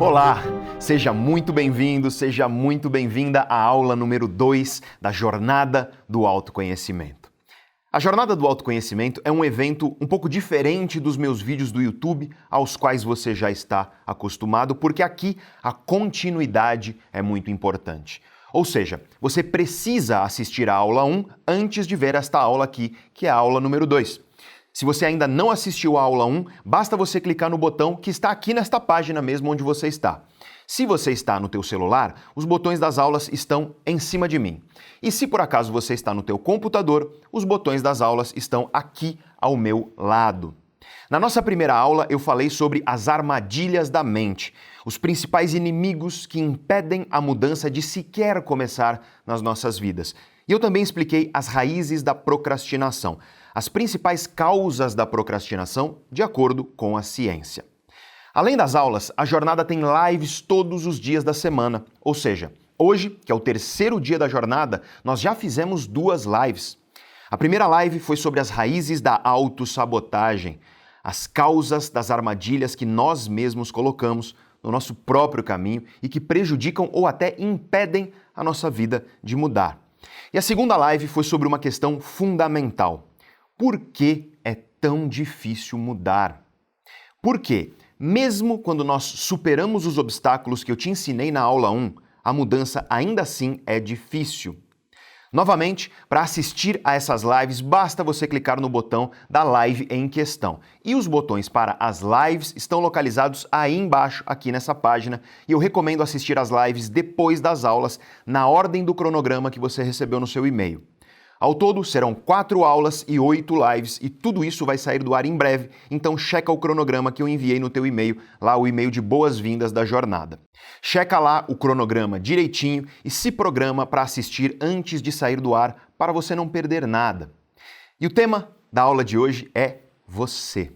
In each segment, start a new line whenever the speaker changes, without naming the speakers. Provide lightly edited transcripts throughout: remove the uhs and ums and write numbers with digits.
Olá, seja muito bem-vindo, seja muito bem-vinda à aula número 2 da Jornada do Autoconhecimento. A Jornada do Autoconhecimento é um evento um pouco diferente dos meus vídeos do YouTube, aos quais você já está acostumado, porque aqui a continuidade é muito importante. Ou seja, você precisa assistir a aula 1 antes de ver esta aula aqui, que é a aula número 2. Se você ainda não assistiu a aula 1, basta você clicar no botão que está aqui nesta página mesmo onde você está. Se você está no teu celular, os botões das aulas estão em cima de mim. E se por acaso você está no teu computador, os botões das aulas estão aqui ao meu lado. Na nossa primeira aula, eu falei sobre as armadilhas da mente, os principais inimigos que impedem a mudança de sequer começar nas nossas vidas. E eu também expliquei as raízes da procrastinação, as principais causas da procrastinação, de acordo com a ciência. Além das aulas, a jornada tem lives todos os dias da semana, ou seja, hoje, que é o terceiro dia da jornada, nós já fizemos 2 lives. A primeira live foi sobre as raízes da autossabotagem, as causas das armadilhas que nós mesmos colocamos no nosso próprio caminho e que prejudicam ou até impedem a nossa vida de mudar. E a segunda live foi sobre uma questão fundamental. Por que é tão difícil mudar? Por quê? Mesmo quando nós superamos os obstáculos que eu te ensinei na aula 1, a mudança ainda assim é difícil. Novamente, para assistir a essas lives, basta você clicar no botão da live em questão. E os botões para as lives estão localizados aí embaixo, aqui nessa página, e eu recomendo assistir as lives depois das aulas, na ordem do cronograma que você recebeu no seu e-mail. Ao todo, serão 4 aulas e 8 lives, e tudo isso vai sair do ar em breve, então checa o cronograma que eu enviei no teu e-mail, lá o e-mail de boas-vindas da jornada. Checa lá o cronograma direitinho e se programa para assistir antes de sair do ar, para você não perder nada. E o tema da aula de hoje é você.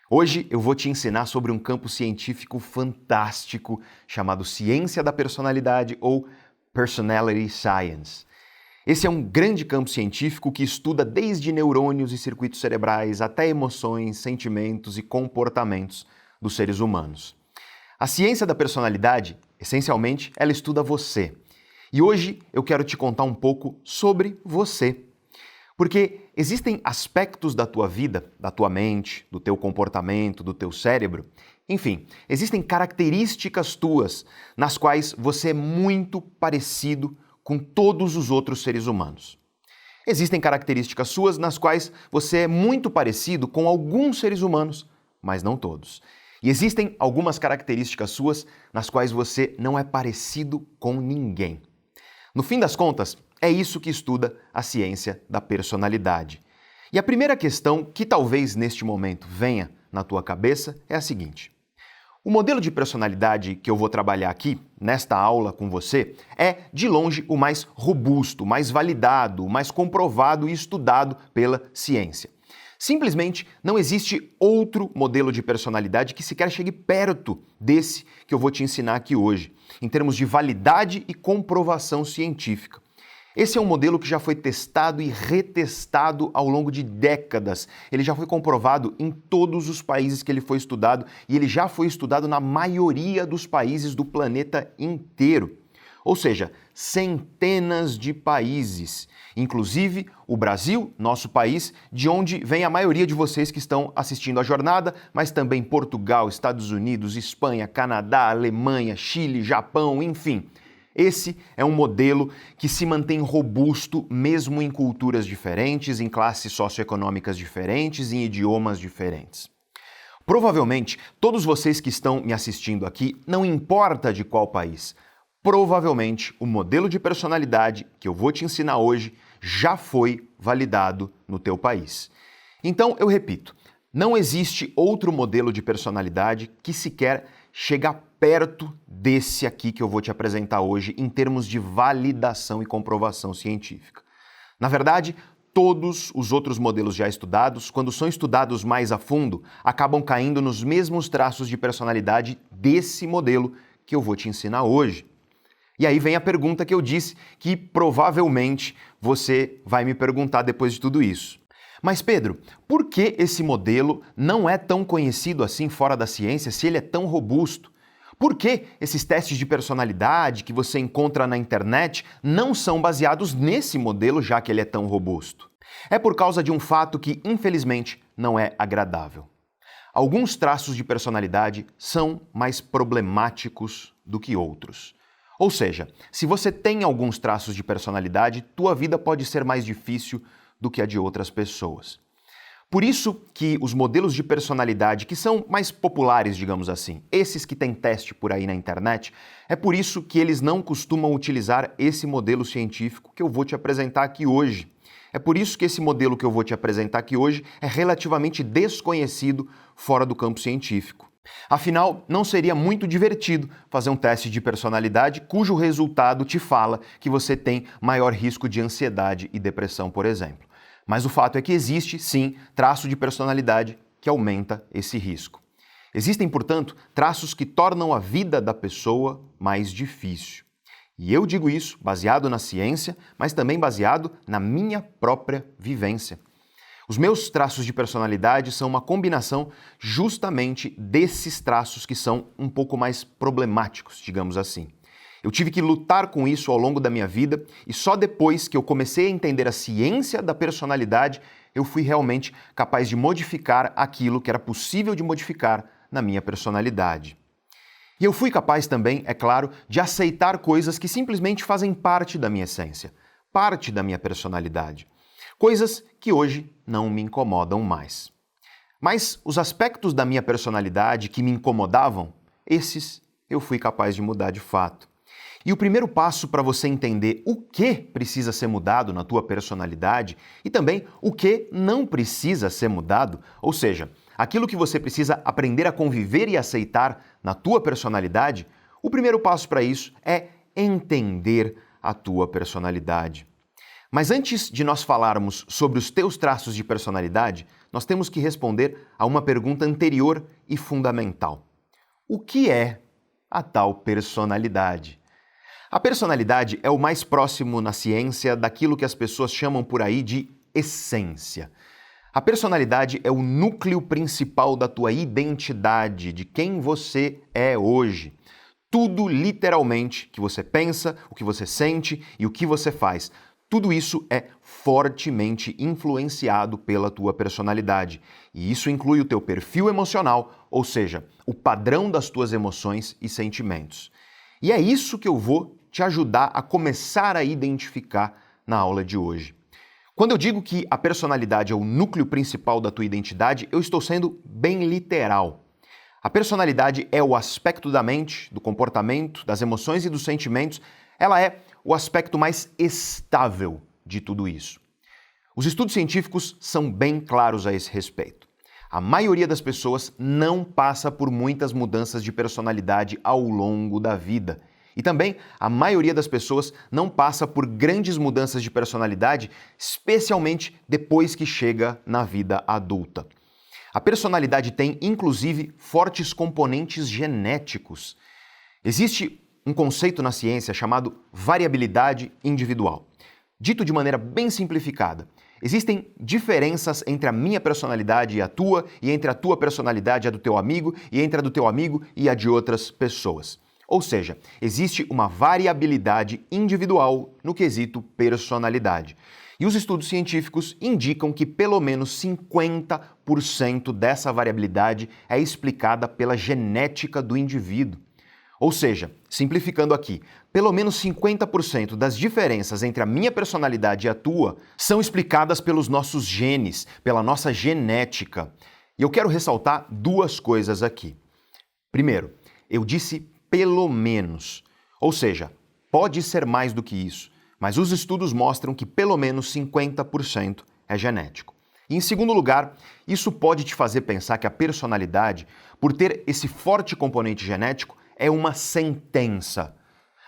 Hoje eu vou te ensinar sobre um campo científico fantástico chamado Ciência da Personalidade ou Personality Science. Esse é um grande campo científico que estuda desde neurônios e circuitos cerebrais até emoções, sentimentos e comportamentos dos seres humanos. A ciência da personalidade, essencialmente, ela estuda você. E hoje eu quero te contar um pouco sobre você. Porque existem aspectos da tua vida, da tua mente, do teu comportamento, do teu cérebro, enfim, existem características tuas nas quais você é muito parecido com todos os outros seres humanos. Existem características suas nas quais você é muito parecido com alguns seres humanos, mas não todos. E existem algumas características suas nas quais você não é parecido com ninguém. No fim das contas, é isso que estuda a ciência da personalidade. E a primeira questão que talvez neste momento venha na tua cabeça é a seguinte: o modelo de personalidade que eu vou trabalhar aqui, nesta aula com você, é, de longe, o mais robusto, o mais validado, o mais comprovado e estudado pela ciência. Simplesmente não existe outro modelo de personalidade que sequer chegue perto desse que eu vou te ensinar aqui hoje, em termos de validade e comprovação científica. Esse é um modelo que já foi testado e retestado ao longo de décadas. Ele já foi comprovado em todos os países que ele foi estudado e ele já foi estudado na maioria dos países do planeta inteiro. Ou seja, centenas de países, inclusive o Brasil, nosso país, de onde vem a maioria de vocês que estão assistindo a jornada, mas também Portugal, Estados Unidos, Espanha, Canadá, Alemanha, Chile, Japão, enfim. Esse é um modelo que se mantém robusto mesmo em culturas diferentes, em classes socioeconômicas diferentes, em idiomas diferentes. Provavelmente, todos vocês que estão me assistindo aqui, não importa de qual país, provavelmente o modelo de personalidade que eu vou te ensinar hoje já foi validado no teu país. Então, eu repito, não existe outro modelo de personalidade que sequer chega perto desse aqui que eu vou te apresentar hoje em termos de validação e comprovação científica. Na verdade, todos os outros modelos já estudados, quando são estudados mais a fundo, acabam caindo nos mesmos traços de personalidade desse modelo que eu vou te ensinar hoje. E aí vem a pergunta que eu disse que provavelmente você vai me perguntar depois de tudo isso. Mas Pedro, por que esse modelo não é tão conhecido assim fora da ciência se ele é tão robusto? Por que esses testes de personalidade que você encontra na internet não são baseados nesse modelo, já que ele é tão robusto? É por causa de um fato que, infelizmente, não é agradável. Alguns traços de personalidade são mais problemáticos do que outros. Ou seja, se você tem alguns traços de personalidade, tua vida pode ser mais difícil do que a de outras pessoas. Por isso que os modelos de personalidade que são mais populares, digamos assim, esses que têm teste por aí na internet, é por isso que eles não costumam utilizar esse modelo científico que eu vou te apresentar aqui hoje. É por isso que esse modelo que eu vou te apresentar aqui hoje é relativamente desconhecido fora do campo científico. Afinal, não seria muito divertido fazer um teste de personalidade cujo resultado te fala que você tem maior risco de ansiedade e depressão, por exemplo. Mas o fato é que existe, sim, traço de personalidade que aumenta esse risco. Existem, portanto, traços que tornam a vida da pessoa mais difícil. E eu digo isso baseado na ciência, mas também baseado na minha própria vivência. Os meus traços de personalidade são uma combinação justamente desses traços que são um pouco mais problemáticos, digamos assim. Eu tive que lutar com isso ao longo da minha vida e só depois que eu comecei a entender a ciência da personalidade, eu fui realmente capaz de modificar aquilo que era possível de modificar na minha personalidade. E eu fui capaz também, é claro, de aceitar coisas que simplesmente fazem parte da minha essência, parte da minha personalidade. Coisas que hoje não me incomodam mais. Mas os aspectos da minha personalidade que me incomodavam, esses eu fui capaz de mudar de fato. E o primeiro passo para você entender o que precisa ser mudado na tua personalidade e também o que não precisa ser mudado, ou seja, aquilo que você precisa aprender a conviver e aceitar na tua personalidade, o primeiro passo para isso é entender a tua personalidade. Mas antes de nós falarmos sobre os teus traços de personalidade, nós temos que responder a uma pergunta anterior e fundamental. O que é a tal personalidade? A personalidade é o mais próximo na ciência daquilo que as pessoas chamam por aí de essência. A personalidade é o núcleo principal da tua identidade, de quem você é hoje. Tudo literalmente que você pensa, o que você sente e o que você faz. Tudo isso é fortemente influenciado pela tua personalidade. E isso inclui o teu perfil emocional, ou seja, o padrão das tuas emoções e sentimentos. E é isso que eu vou te ajudar a começar a identificar na aula de hoje. Quando eu digo que a personalidade é o núcleo principal da tua identidade, eu estou sendo bem literal. A personalidade é o aspecto da mente, do comportamento, das emoções e dos sentimentos. Ela é o aspecto mais estável de tudo isso. Os estudos científicos são bem claros a esse respeito. A maioria das pessoas não passa por muitas mudanças de personalidade ao longo da vida. E também a maioria das pessoas não passa por grandes mudanças de personalidade, especialmente depois que chega na vida adulta. A personalidade tem, inclusive, fortes componentes genéticos. Existe um conceito na ciência chamado variabilidade individual. Dito de maneira bem simplificada, existem diferenças entre a minha personalidade e a tua, e entre a tua personalidade e a do teu amigo, e entre a do teu amigo e a de outras pessoas. Ou seja, existe uma variabilidade individual no quesito personalidade. E os estudos científicos indicam que pelo menos 50% dessa variabilidade é explicada pela genética do indivíduo. Ou seja, simplificando aqui, pelo menos 50% das diferenças entre a minha personalidade e a tua são explicadas pelos nossos genes, pela nossa genética. E eu quero ressaltar duas coisas aqui. Primeiro, eu disse pelo menos, ou seja, pode ser mais do que isso, mas os estudos mostram que pelo menos 50% é genético. E em segundo lugar, isso pode te fazer pensar que a personalidade, por ter esse forte componente genético, é uma sentença.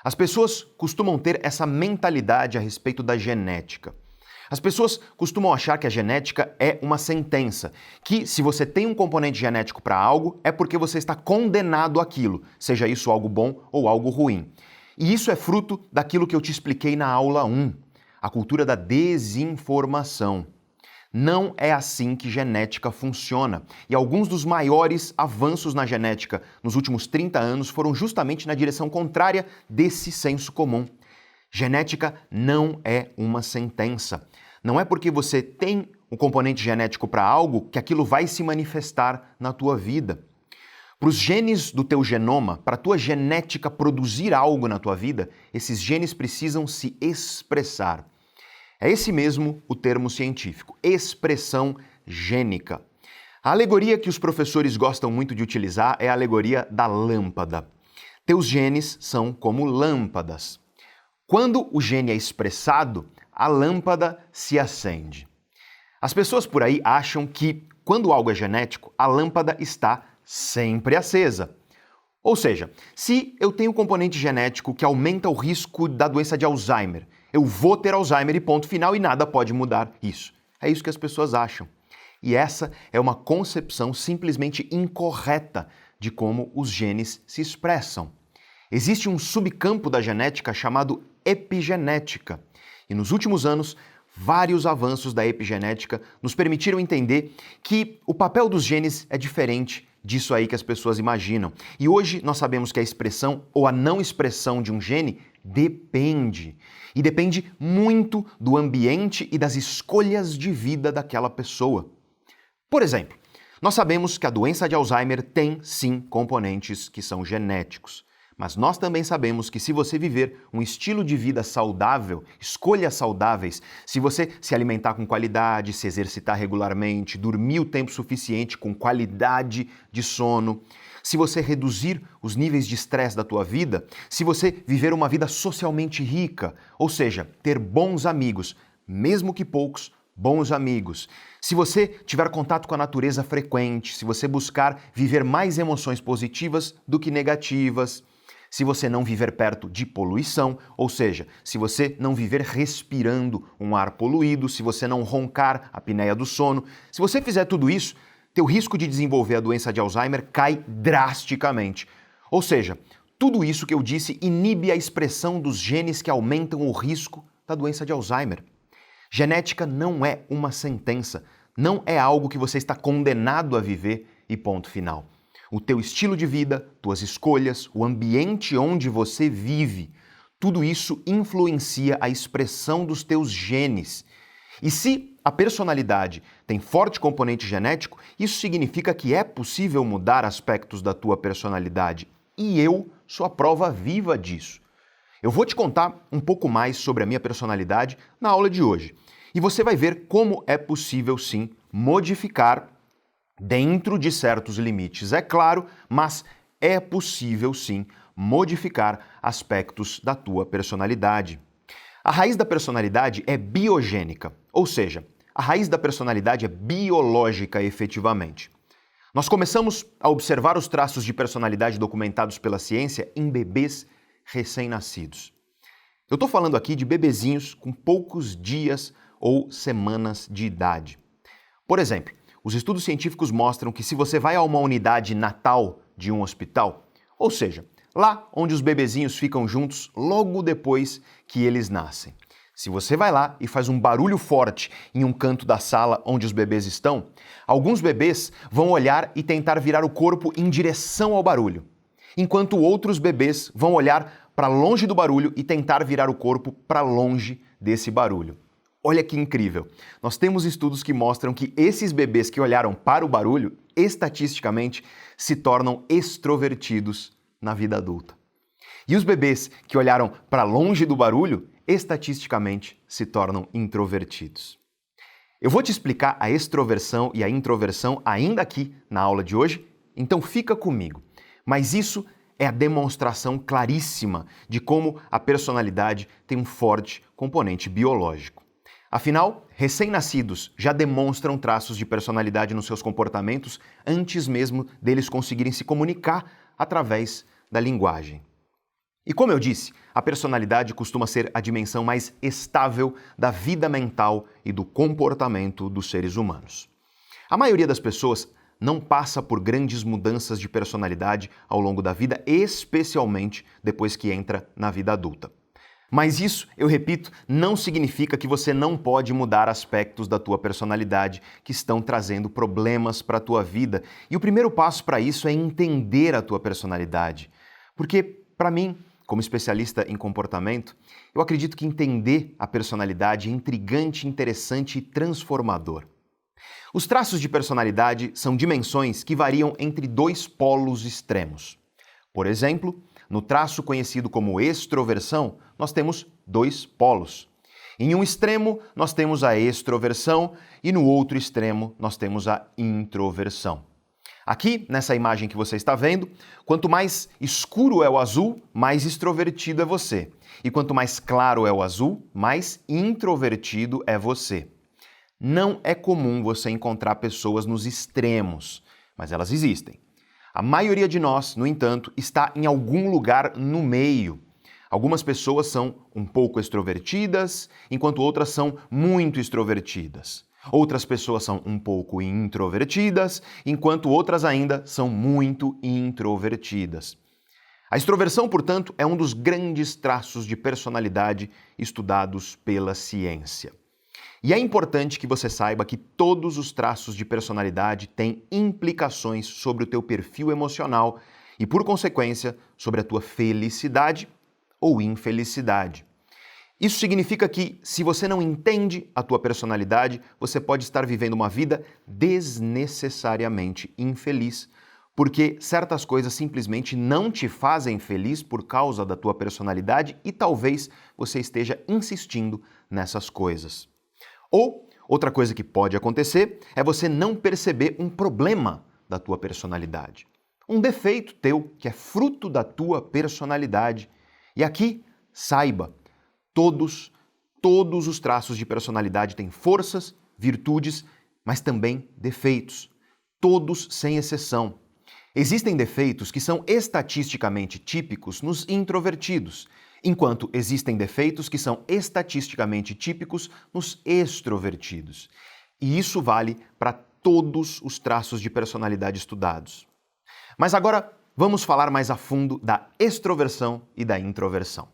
As pessoas costumam ter essa mentalidade a respeito da genética. As pessoas costumam achar que a genética é uma sentença, que se você tem um componente genético para algo, é porque você está condenado àquilo, seja isso algo bom ou algo ruim. E isso é fruto daquilo que eu te expliquei na aula 1, a cultura da desinformação. Não é assim que genética funciona. E alguns dos maiores avanços na genética nos últimos 30 anos foram justamente na direção contrária desse senso comum. Genética não é uma sentença. Não é porque você tem um componente genético para algo que aquilo vai se manifestar na tua vida. Para os genes do teu genoma, para a tua genética produzir algo na tua vida, esses genes precisam se expressar. É esse mesmo o termo científico, expressão gênica. A alegoria que os professores gostam muito de utilizar é a alegoria da lâmpada. Teus genes são como lâmpadas. Quando o gene é expressado, a lâmpada se acende. As pessoas por aí acham que, quando algo é genético, a lâmpada está sempre acesa. Ou seja, se eu tenho um componente genético que aumenta o risco da doença de Alzheimer, eu vou ter Alzheimer e ponto final e nada pode mudar isso. É isso que as pessoas acham. E essa é uma concepção simplesmente incorreta de como os genes se expressam. Existe um subcampo da genética chamado epigenética. E nos últimos anos, vários avanços da epigenética nos permitiram entender que o papel dos genes é diferente disso aí que as pessoas imaginam. E hoje nós sabemos que a expressão ou a não expressão de um gene depende. E depende muito do ambiente e das escolhas de vida daquela pessoa. Por exemplo, nós sabemos que a doença de Alzheimer tem, sim, componentes que são genéticos. Mas nós também sabemos que se você viver um estilo de vida saudável, escolhas saudáveis, se você se alimentar com qualidade, se exercitar regularmente, dormir o tempo suficiente com qualidade de sono, se você reduzir os níveis de estresse da tua vida, se você viver uma vida socialmente rica, ou seja, ter bons amigos, mesmo que poucos, bons amigos. Se você tiver contato com a natureza frequente, se você buscar viver mais emoções positivas do que negativas, se você não viver perto de poluição, ou seja, se você não viver respirando um ar poluído, se você não roncar a apneia do sono, se você fizer tudo isso, teu risco de desenvolver a doença de Alzheimer cai drasticamente. Ou seja, tudo isso que eu disse inibe a expressão dos genes que aumentam o risco da doença de Alzheimer. Genética não é uma sentença, não é algo que você está condenado a viver e ponto final. O teu estilo de vida, tuas escolhas, o ambiente onde você vive, tudo isso influencia a expressão dos teus genes. E se a personalidade tem forte componente genético, isso significa que é possível mudar aspectos da tua personalidade. E eu sou a prova viva disso. Eu vou te contar um pouco mais sobre a minha personalidade na aula de hoje. E você vai ver como é possível, sim, modificar dentro de certos limites, é claro, mas é possível, sim, modificar aspectos da tua personalidade. A raiz da personalidade é biogênica, ou seja, a raiz da personalidade é biológica efetivamente. Nós começamos a observar os traços de personalidade documentados pela ciência em bebês recém-nascidos. Eu estou falando aqui de bebezinhos com poucos dias ou semanas de idade. Por exemplo, os estudos científicos mostram que se você vai a uma unidade natal de um hospital, ou seja, lá onde os bebezinhos ficam juntos logo depois que eles nascem. Se você vai lá e faz um barulho forte em um canto da sala onde os bebês estão, alguns bebês vão olhar e tentar virar o corpo em direção ao barulho, enquanto outros bebês vão olhar para longe do barulho e tentar virar o corpo para longe desse barulho. Olha que incrível! Nós temos estudos que mostram que esses bebês que olharam para o barulho, estatisticamente, se tornam extrovertidos na vida adulta. E os bebês que olharam para longe do barulho, estatisticamente, se tornam introvertidos. Eu vou te explicar a extroversão e a introversão ainda aqui na aula de hoje, então fica comigo. Mas isso é a demonstração claríssima de como a personalidade tem um forte componente biológico. Afinal, recém-nascidos já demonstram traços de personalidade nos seus comportamentos antes mesmo deles conseguirem se comunicar através da linguagem. E como eu disse, a personalidade costuma ser a dimensão mais estável da vida mental e do comportamento dos seres humanos. A maioria das pessoas não passa por grandes mudanças de personalidade ao longo da vida, especialmente depois que entra na vida adulta. Mas isso, eu repito, não significa que você não pode mudar aspectos da tua personalidade que estão trazendo problemas para a tua vida. E o primeiro passo para isso é entender a tua personalidade. Porque, para mim, como especialista em comportamento, eu acredito que entender a personalidade é intrigante, interessante e transformador. Os traços de personalidade são dimensões que variam entre dois polos extremos. Por exemplo, no traço conhecido como extroversão, nós temos dois polos. Em um extremo, nós temos a extroversão e no outro extremo, nós temos a introversão. Aqui, nessa imagem que você está vendo, quanto mais escuro é o azul, mais extrovertido é você. E quanto mais claro é o azul, mais introvertido é você. Não é comum você encontrar pessoas nos extremos, mas elas existem. A maioria de nós, no entanto, está em algum lugar no meio. Algumas pessoas são um pouco extrovertidas, enquanto outras são muito extrovertidas. Outras pessoas são um pouco introvertidas, enquanto outras ainda são muito introvertidas. A extroversão, portanto, é um dos grandes traços de personalidade estudados pela ciência. E é importante que você saiba que todos os traços de personalidade têm implicações sobre o teu perfil emocional e, por consequência, sobre a tua felicidade ou infelicidade. Isso significa que, se você não entende a tua personalidade, você pode estar vivendo uma vida desnecessariamente infeliz, porque certas coisas simplesmente não te fazem feliz por causa da tua personalidade e talvez você esteja insistindo nessas coisas. Ou, outra coisa que pode acontecer é você não perceber um problema da tua personalidade. Um defeito teu que é fruto da tua personalidade. E aqui, saiba, todos os traços de personalidade têm forças, virtudes, mas também defeitos. Todos sem exceção. Existem defeitos que são estatisticamente típicos nos introvertidos, enquanto existem defeitos que são estatisticamente típicos nos extrovertidos. E isso vale para todos os traços de personalidade estudados. Mas agora vamos falar mais a fundo da extroversão e da introversão.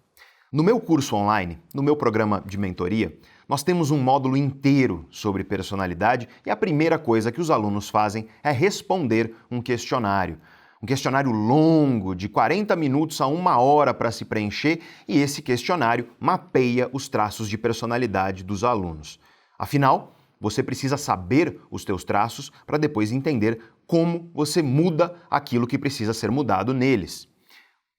No meu curso online, no meu programa de mentoria, nós temos um módulo inteiro sobre personalidade e a primeira coisa que os alunos fazem é responder um questionário. Um questionário longo, de 40 minutos a 1 hora para se preencher, e esse questionário mapeia os traços de personalidade dos alunos. Afinal, você precisa saber os teus traços para depois entender como você muda aquilo que precisa ser mudado neles.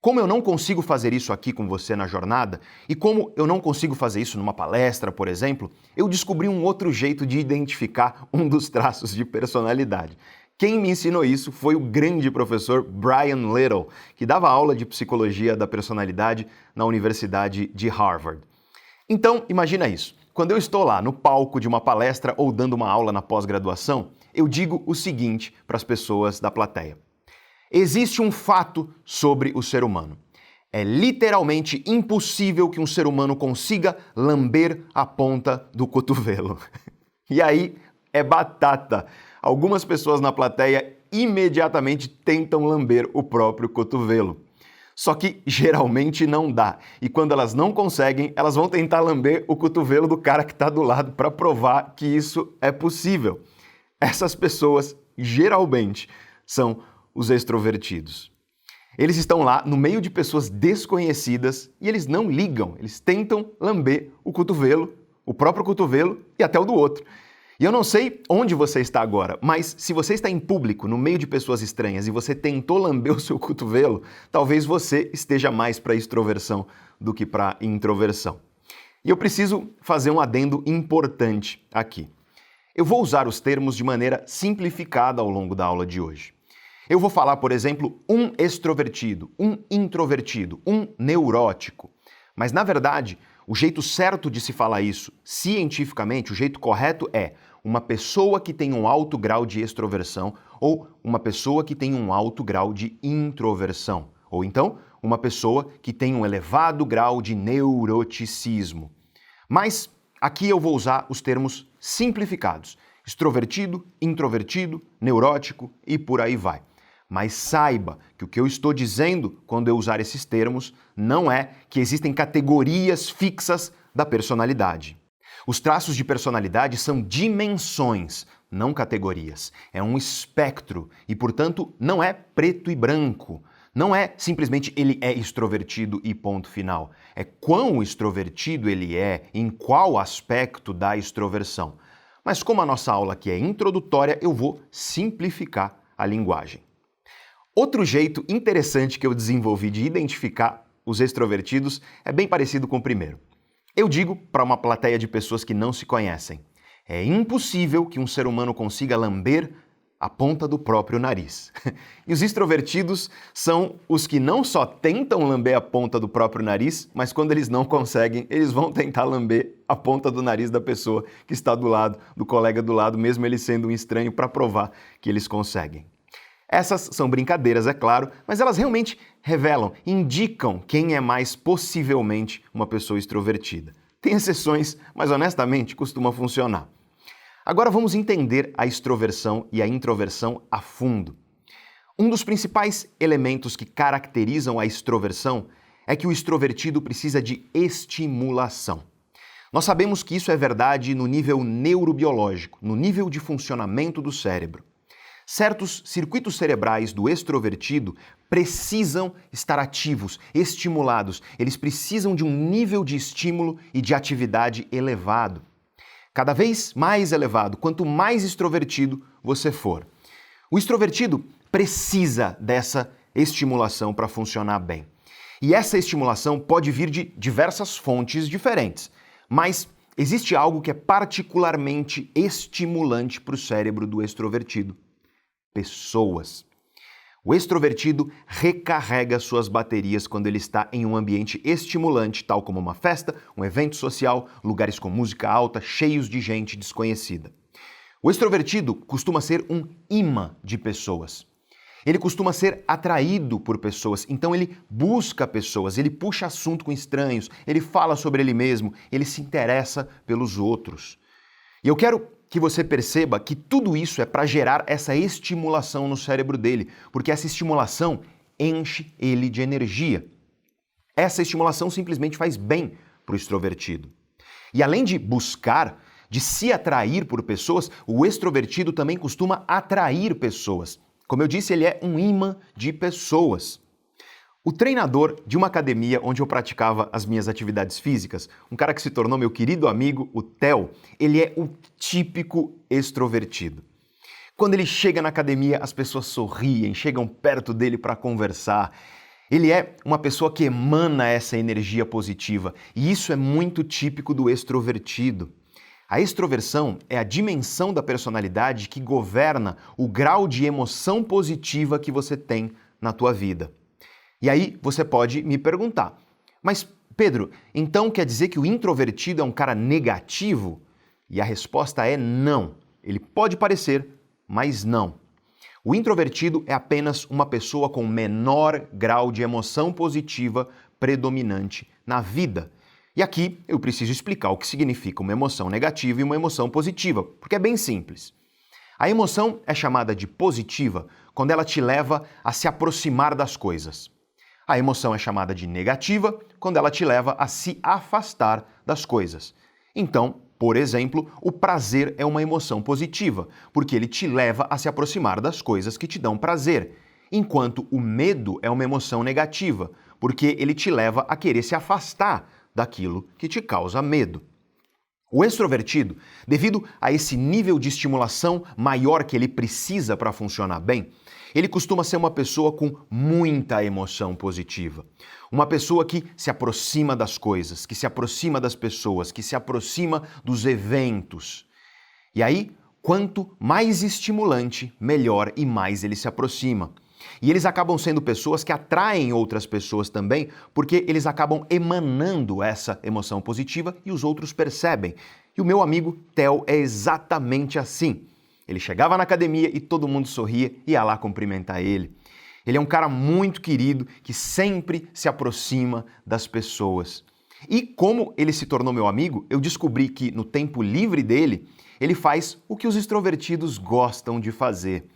Como eu não consigo fazer isso aqui com você na jornada, e como eu não consigo fazer isso numa palestra, por exemplo, eu descobri um outro jeito de identificar um dos traços de personalidade. Quem me ensinou isso foi o grande professor Brian Little, que dava aula de psicologia da personalidade na Universidade de Harvard. Então, imagina isso. Quando eu estou lá no palco de uma palestra ou dando uma aula na pós-graduação, eu digo o seguinte para as pessoas da plateia. Existe um fato sobre o ser humano. É literalmente impossível que um ser humano consiga lamber a ponta do cotovelo. E aí é batata. Algumas pessoas na plateia imediatamente tentam lamber o próprio cotovelo. Só que geralmente não dá. E quando elas não conseguem, elas vão tentar lamber o cotovelo do cara que está do lado para provar que isso é possível. Essas pessoas geralmente são os extrovertidos. Eles estão lá no meio de pessoas desconhecidas e eles não ligam. Eles tentam lamber o cotovelo, o próprio cotovelo e até o do outro. E eu não sei onde você está agora, mas se você está em público, no meio de pessoas estranhas e você tentou lamber o seu cotovelo, talvez você esteja mais para extroversão do que para introversão. E eu preciso fazer um adendo importante aqui. Eu vou usar os termos de maneira simplificada ao longo da aula de hoje. Eu vou falar, por exemplo, um extrovertido, um introvertido, um neurótico. Mas, na verdade, o jeito certo de se falar isso, cientificamente, o jeito correto é uma pessoa que tem um alto grau de extroversão ou uma pessoa que tem um alto grau de introversão. Ou então, uma pessoa que tem um elevado grau de neuroticismo. Mas aqui eu vou usar os termos simplificados. Extrovertido, introvertido, neurótico e por aí vai. Mas saiba que o que eu estou dizendo quando eu usar esses termos não é que existem categorias fixas da personalidade. Os traços de personalidade são dimensões, não categorias. É um espectro e, portanto, não é preto e branco. Não é simplesmente ele é extrovertido e ponto final. É quão extrovertido ele é, em qual aspecto da extroversão. Mas como a nossa aula aqui é introdutória, eu vou simplificar a linguagem. Outro jeito interessante que eu desenvolvi de identificar os extrovertidos é bem parecido com o primeiro. Eu digo para uma plateia de pessoas que não se conhecem: é impossível que um ser humano consiga lamber a ponta do próprio nariz. E os extrovertidos são os que não só tentam lamber a ponta do próprio nariz, mas quando eles não conseguem, eles vão tentar lamber a ponta do nariz da pessoa que está do lado, do colega do lado, mesmo ele sendo um estranho, para provar que eles conseguem. Essas são brincadeiras, é claro, mas elas realmente revelam, indicam quem é mais possivelmente uma pessoa extrovertida. Tem exceções, mas honestamente costuma funcionar. Agora vamos entender a extroversão e a introversão a fundo. Um dos principais elementos que caracterizam a extroversão é que o extrovertido precisa de estimulação. Nós sabemos que isso é verdade no nível neurobiológico, no nível de funcionamento do cérebro. Certos circuitos cerebrais do extrovertido precisam estar ativos, estimulados. Eles precisam de um nível de estímulo e de atividade elevado. Cada vez mais elevado, quanto mais extrovertido você for. O extrovertido precisa dessa estimulação para funcionar bem. E essa estimulação pode vir de diversas fontes diferentes, mas existe algo que é particularmente estimulante para o cérebro do extrovertido: pessoas. O extrovertido recarrega suas baterias quando ele está em um ambiente estimulante, tal como uma festa, um evento social, lugares com música alta, cheios de gente desconhecida. O extrovertido costuma ser um imã de pessoas. Ele costuma ser atraído por pessoas, então ele busca pessoas, ele puxa assunto com estranhos, ele fala sobre ele mesmo, ele se interessa pelos outros. E eu quero que você perceba que tudo isso é para gerar essa estimulação no cérebro dele, porque essa estimulação enche ele de energia. Essa estimulação simplesmente faz bem para o extrovertido. E além de buscar, de se atrair por pessoas, o extrovertido também costuma atrair pessoas. Como eu disse, ele é um imã de pessoas. O treinador de uma academia onde eu praticava as minhas atividades físicas, um cara que se tornou meu querido amigo, o Theo, ele é o típico extrovertido. Quando ele chega na academia, as pessoas sorriem, chegam perto dele para conversar. Ele é uma pessoa que emana essa energia positiva, e isso é muito típico do extrovertido. A extroversão é a dimensão da personalidade que governa o grau de emoção positiva que você tem na tua vida. E aí você pode me perguntar: mas Pedro, então quer dizer que o introvertido é um cara negativo? E a resposta é não. Ele pode parecer, mas não. O introvertido é apenas uma pessoa com menor grau de emoção positiva predominante na vida. E aqui eu preciso explicar o que significa uma emoção negativa e uma emoção positiva, porque é bem simples. A emoção é chamada de positiva quando ela te leva a se aproximar das coisas. A emoção é chamada de negativa quando ela te leva a se afastar das coisas. Então, por exemplo, o prazer é uma emoção positiva, porque ele te leva a se aproximar das coisas que te dão prazer, enquanto o medo é uma emoção negativa, porque ele te leva a querer se afastar daquilo que te causa medo. O extrovertido, devido a esse nível de estimulação maior que ele precisa para funcionar bem, ele costuma ser uma pessoa com muita emoção positiva. Uma pessoa que se aproxima das coisas, que se aproxima das pessoas, que se aproxima dos eventos. E aí, quanto mais estimulante, melhor e mais ele se aproxima. E eles acabam sendo pessoas que atraem outras pessoas também, porque eles acabam emanando essa emoção positiva e os outros percebem. E o meu amigo Theo é exatamente assim. Ele chegava na academia e todo mundo sorria e ia lá cumprimentar ele. Ele é um cara muito querido que sempre se aproxima das pessoas. E como ele se tornou meu amigo, eu descobri que no tempo livre dele, ele faz o que os extrovertidos gostam de fazer.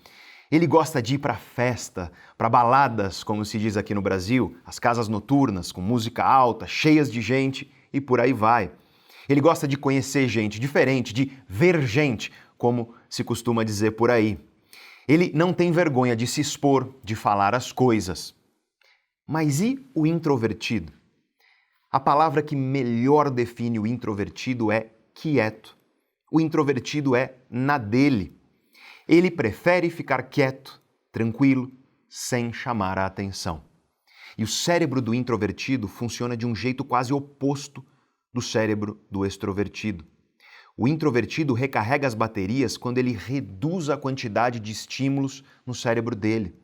Ele gosta de ir para festa, para baladas, como se diz aqui no Brasil, as casas noturnas com música alta, cheias de gente e por aí vai. Ele gosta de conhecer gente diferente, de ver gente, como se costuma dizer por aí. Ele não tem vergonha de se expor, de falar as coisas. Mas e o introvertido? A palavra que melhor define o introvertido é quieto. O introvertido é na dele. Ele prefere ficar quieto, tranquilo, sem chamar a atenção. E o cérebro do introvertido funciona de um jeito quase oposto do cérebro do extrovertido. O introvertido recarrega as baterias quando ele reduz a quantidade de estímulos no cérebro dele.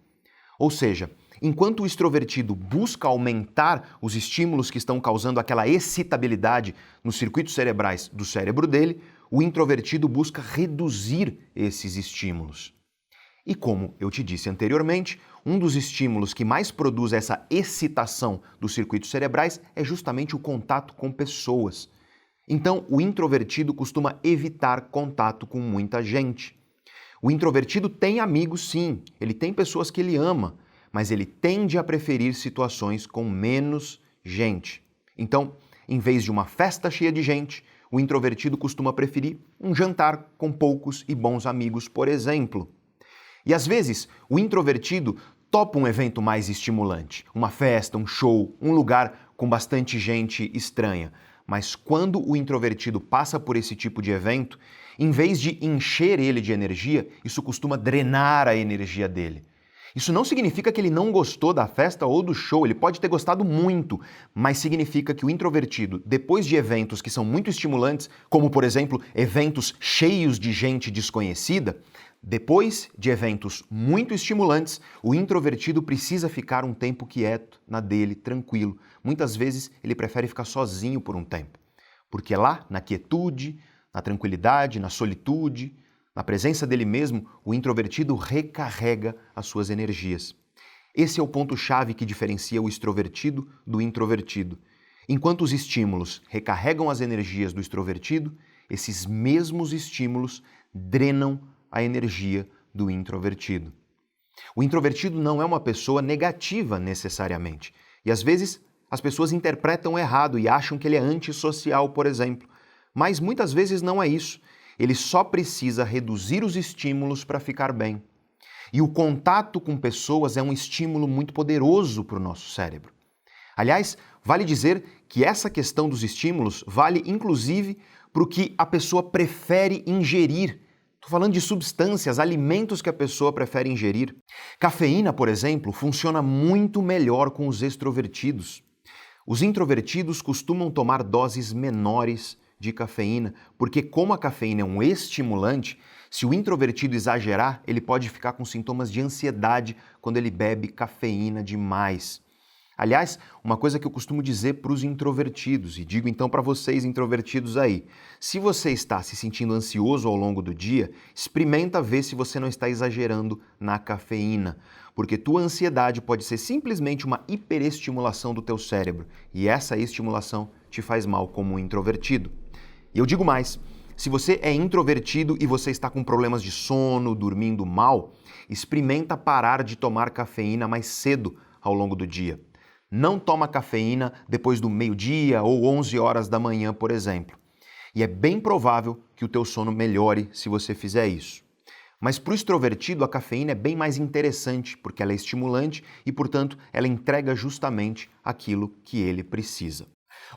Ou seja, enquanto o extrovertido busca aumentar os estímulos que estão causando aquela excitabilidade nos circuitos cerebrais do cérebro dele, o introvertido busca reduzir esses estímulos. E como eu te disse anteriormente, um dos estímulos que mais produz essa excitação dos circuitos cerebrais é justamente o contato com pessoas. Então, o introvertido costuma evitar contato com muita gente. O introvertido tem amigos, sim, ele tem pessoas que ele ama, mas ele tende a preferir situações com menos gente. Então, em vez de uma festa cheia de gente, o introvertido costuma preferir um jantar com poucos e bons amigos, por exemplo. E às vezes, o introvertido topa um evento mais estimulante, uma festa, um show, um lugar com bastante gente estranha. Mas quando o introvertido passa por esse tipo de evento, em vez de encher ele de energia, isso costuma drenar a energia dele. Isso não significa que ele não gostou da festa ou do show, ele pode ter gostado muito, mas significa que o introvertido, depois de eventos que são muito estimulantes, como por exemplo, eventos cheios de gente desconhecida, depois de eventos muito estimulantes, o introvertido precisa ficar um tempo quieto, na dele, tranquilo. Muitas vezes ele prefere ficar sozinho por um tempo, porque lá, na quietude, na tranquilidade, na solitude, na presença dele mesmo, o introvertido recarrega as suas energias. Esse é o ponto-chave que diferencia o extrovertido do introvertido. Enquanto os estímulos recarregam as energias do extrovertido, esses mesmos estímulos drenam a energia do introvertido. O introvertido não é uma pessoa negativa necessariamente. E às vezes as pessoas interpretam errado e acham que ele é antissocial, por exemplo. Mas muitas vezes não é isso. Ele só precisa reduzir os estímulos para ficar bem. E o contato com pessoas é um estímulo muito poderoso para o nosso cérebro. Aliás, vale dizer que essa questão dos estímulos vale inclusive para o que a pessoa prefere ingerir. Estou falando de substâncias, alimentos que a pessoa prefere ingerir. Cafeína, por exemplo, funciona muito melhor com os extrovertidos. Os introvertidos costumam tomar doses menores de cafeína, porque como a cafeína é um estimulante, se o introvertido exagerar, ele pode ficar com sintomas de ansiedade quando ele bebe cafeína demais. Aliás, uma coisa que eu costumo dizer para os introvertidos, e digo então para vocês introvertidos aí, se você está se sentindo ansioso ao longo do dia, experimenta ver se você não está exagerando na cafeína, porque tua ansiedade pode ser simplesmente uma hiperestimulação do teu cérebro, e essa estimulação te faz mal como um introvertido. E eu digo mais, se você é introvertido e você está com problemas de sono, dormindo mal, experimenta parar de tomar cafeína mais cedo ao longo do dia. Não toma cafeína depois do meio-dia ou 11 horas da manhã, por exemplo. E é bem provável que o teu sono melhore se você fizer isso. Mas para o extrovertido, a cafeína é bem mais interessante, porque ela é estimulante e, portanto, ela entrega justamente aquilo que ele precisa.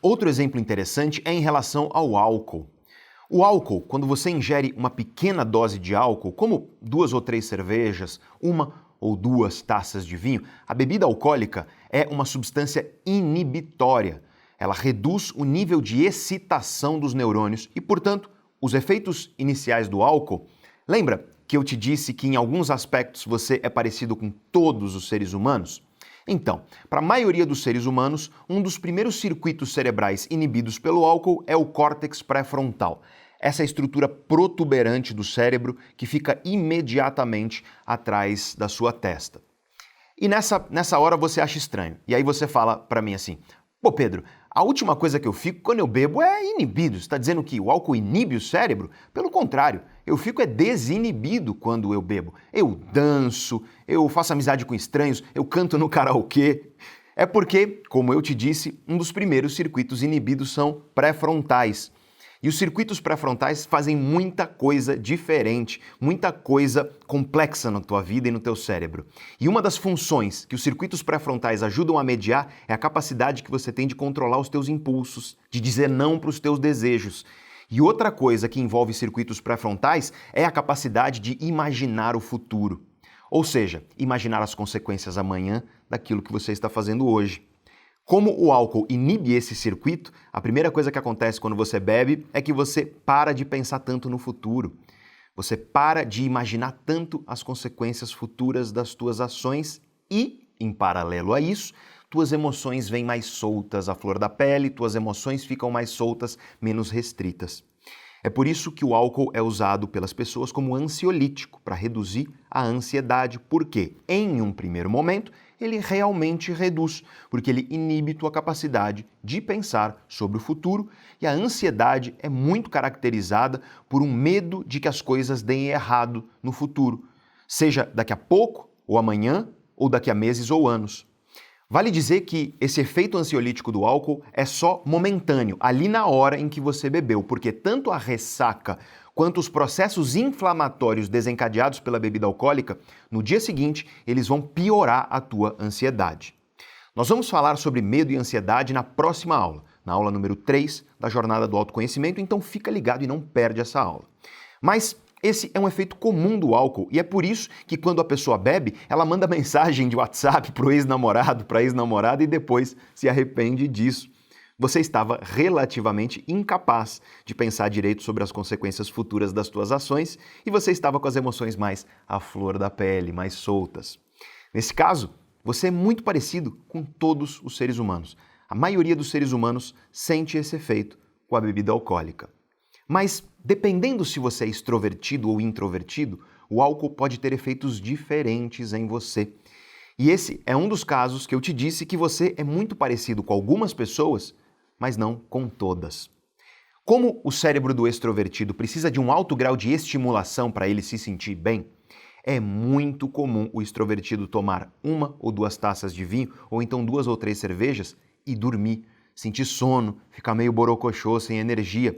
Outro exemplo interessante é em relação ao álcool. O álcool, quando você ingere uma pequena dose de álcool, como 2 ou 3 cervejas, 1 ou 2 taças de vinho, a bebida alcoólica é uma substância inibitória. Ela reduz o nível de excitação dos neurônios e, portanto, os efeitos iniciais do álcool. Lembra que eu te disse que em alguns aspectos você é parecido com todos os seres humanos? Então, para a maioria dos seres humanos, um dos primeiros circuitos cerebrais inibidos pelo álcool é o córtex pré-frontal. Essa estrutura protuberante do cérebro que fica imediatamente atrás da sua testa. E nessa hora você acha estranho. E aí você fala para mim assim, Pô, Pedro, a última coisa que eu fico quando eu bebo é inibido. Você está dizendo que o álcool inibe o cérebro? Pelo contrário, eu fico desinibido quando eu bebo. Eu danço, eu faço amizade com estranhos, eu canto no karaokê. É porque, como eu te disse, um dos primeiros circuitos inibidos são pré-frontais. E os circuitos pré-frontais fazem muita coisa diferente, muita coisa complexa na tua vida e no teu cérebro. E uma das funções que os circuitos pré-frontais ajudam a mediar é a capacidade que você tem de controlar os teus impulsos, de dizer não para os teus desejos. E outra coisa que envolve circuitos pré-frontais é a capacidade de imaginar o futuro. Ou seja, imaginar as consequências amanhã daquilo que você está fazendo hoje. Como o álcool inibe esse circuito, a primeira coisa que acontece quando você bebe é que você para de pensar tanto no futuro. Você para de imaginar tanto as consequências futuras das tuas ações e, em paralelo a isso, tuas emoções vêm mais soltas à flor da pele, tuas emoções ficam mais soltas, menos restritas. É por isso que o álcool é usado pelas pessoas como ansiolítico, para reduzir a ansiedade, porque, em um primeiro momento, ele realmente reduz, porque ele inibe tua capacidade de pensar sobre o futuro e a ansiedade é muito caracterizada por um medo de que as coisas deem errado no futuro, seja daqui a pouco, ou amanhã, ou daqui a meses ou anos. Vale dizer que esse efeito ansiolítico do álcool é só momentâneo, ali na hora em que você bebeu, porque tanto a ressaca quanto os processos inflamatórios desencadeados pela bebida alcoólica, no dia seguinte, eles vão piorar a tua ansiedade. Nós vamos falar sobre medo e ansiedade na próxima aula, na aula número 3 da Jornada do Autoconhecimento, então fica ligado e não perde essa aula. Mas esse é um efeito comum do álcool e é por isso que quando a pessoa bebe, ela manda mensagem de WhatsApp pro ex-namorado, pra ex-namorada e depois se arrepende disso. Você estava relativamente incapaz de pensar direito sobre as consequências futuras das tuas ações e você estava com as emoções mais à flor da pele, mais soltas. Nesse caso, você é muito parecido com todos os seres humanos. A maioria dos seres humanos sente esse efeito com a bebida alcoólica. Mas, dependendo se você é extrovertido ou introvertido, o álcool pode ter efeitos diferentes em você. E esse é um dos casos que eu te disse que você é muito parecido com algumas pessoas, mas não com todas. Como o cérebro do extrovertido precisa de um alto grau de estimulação para ele se sentir bem, é muito comum o extrovertido tomar 1 ou 2 taças de vinho, ou então 2 ou 3 cervejas e dormir, sentir sono, ficar meio borocochô, sem energia.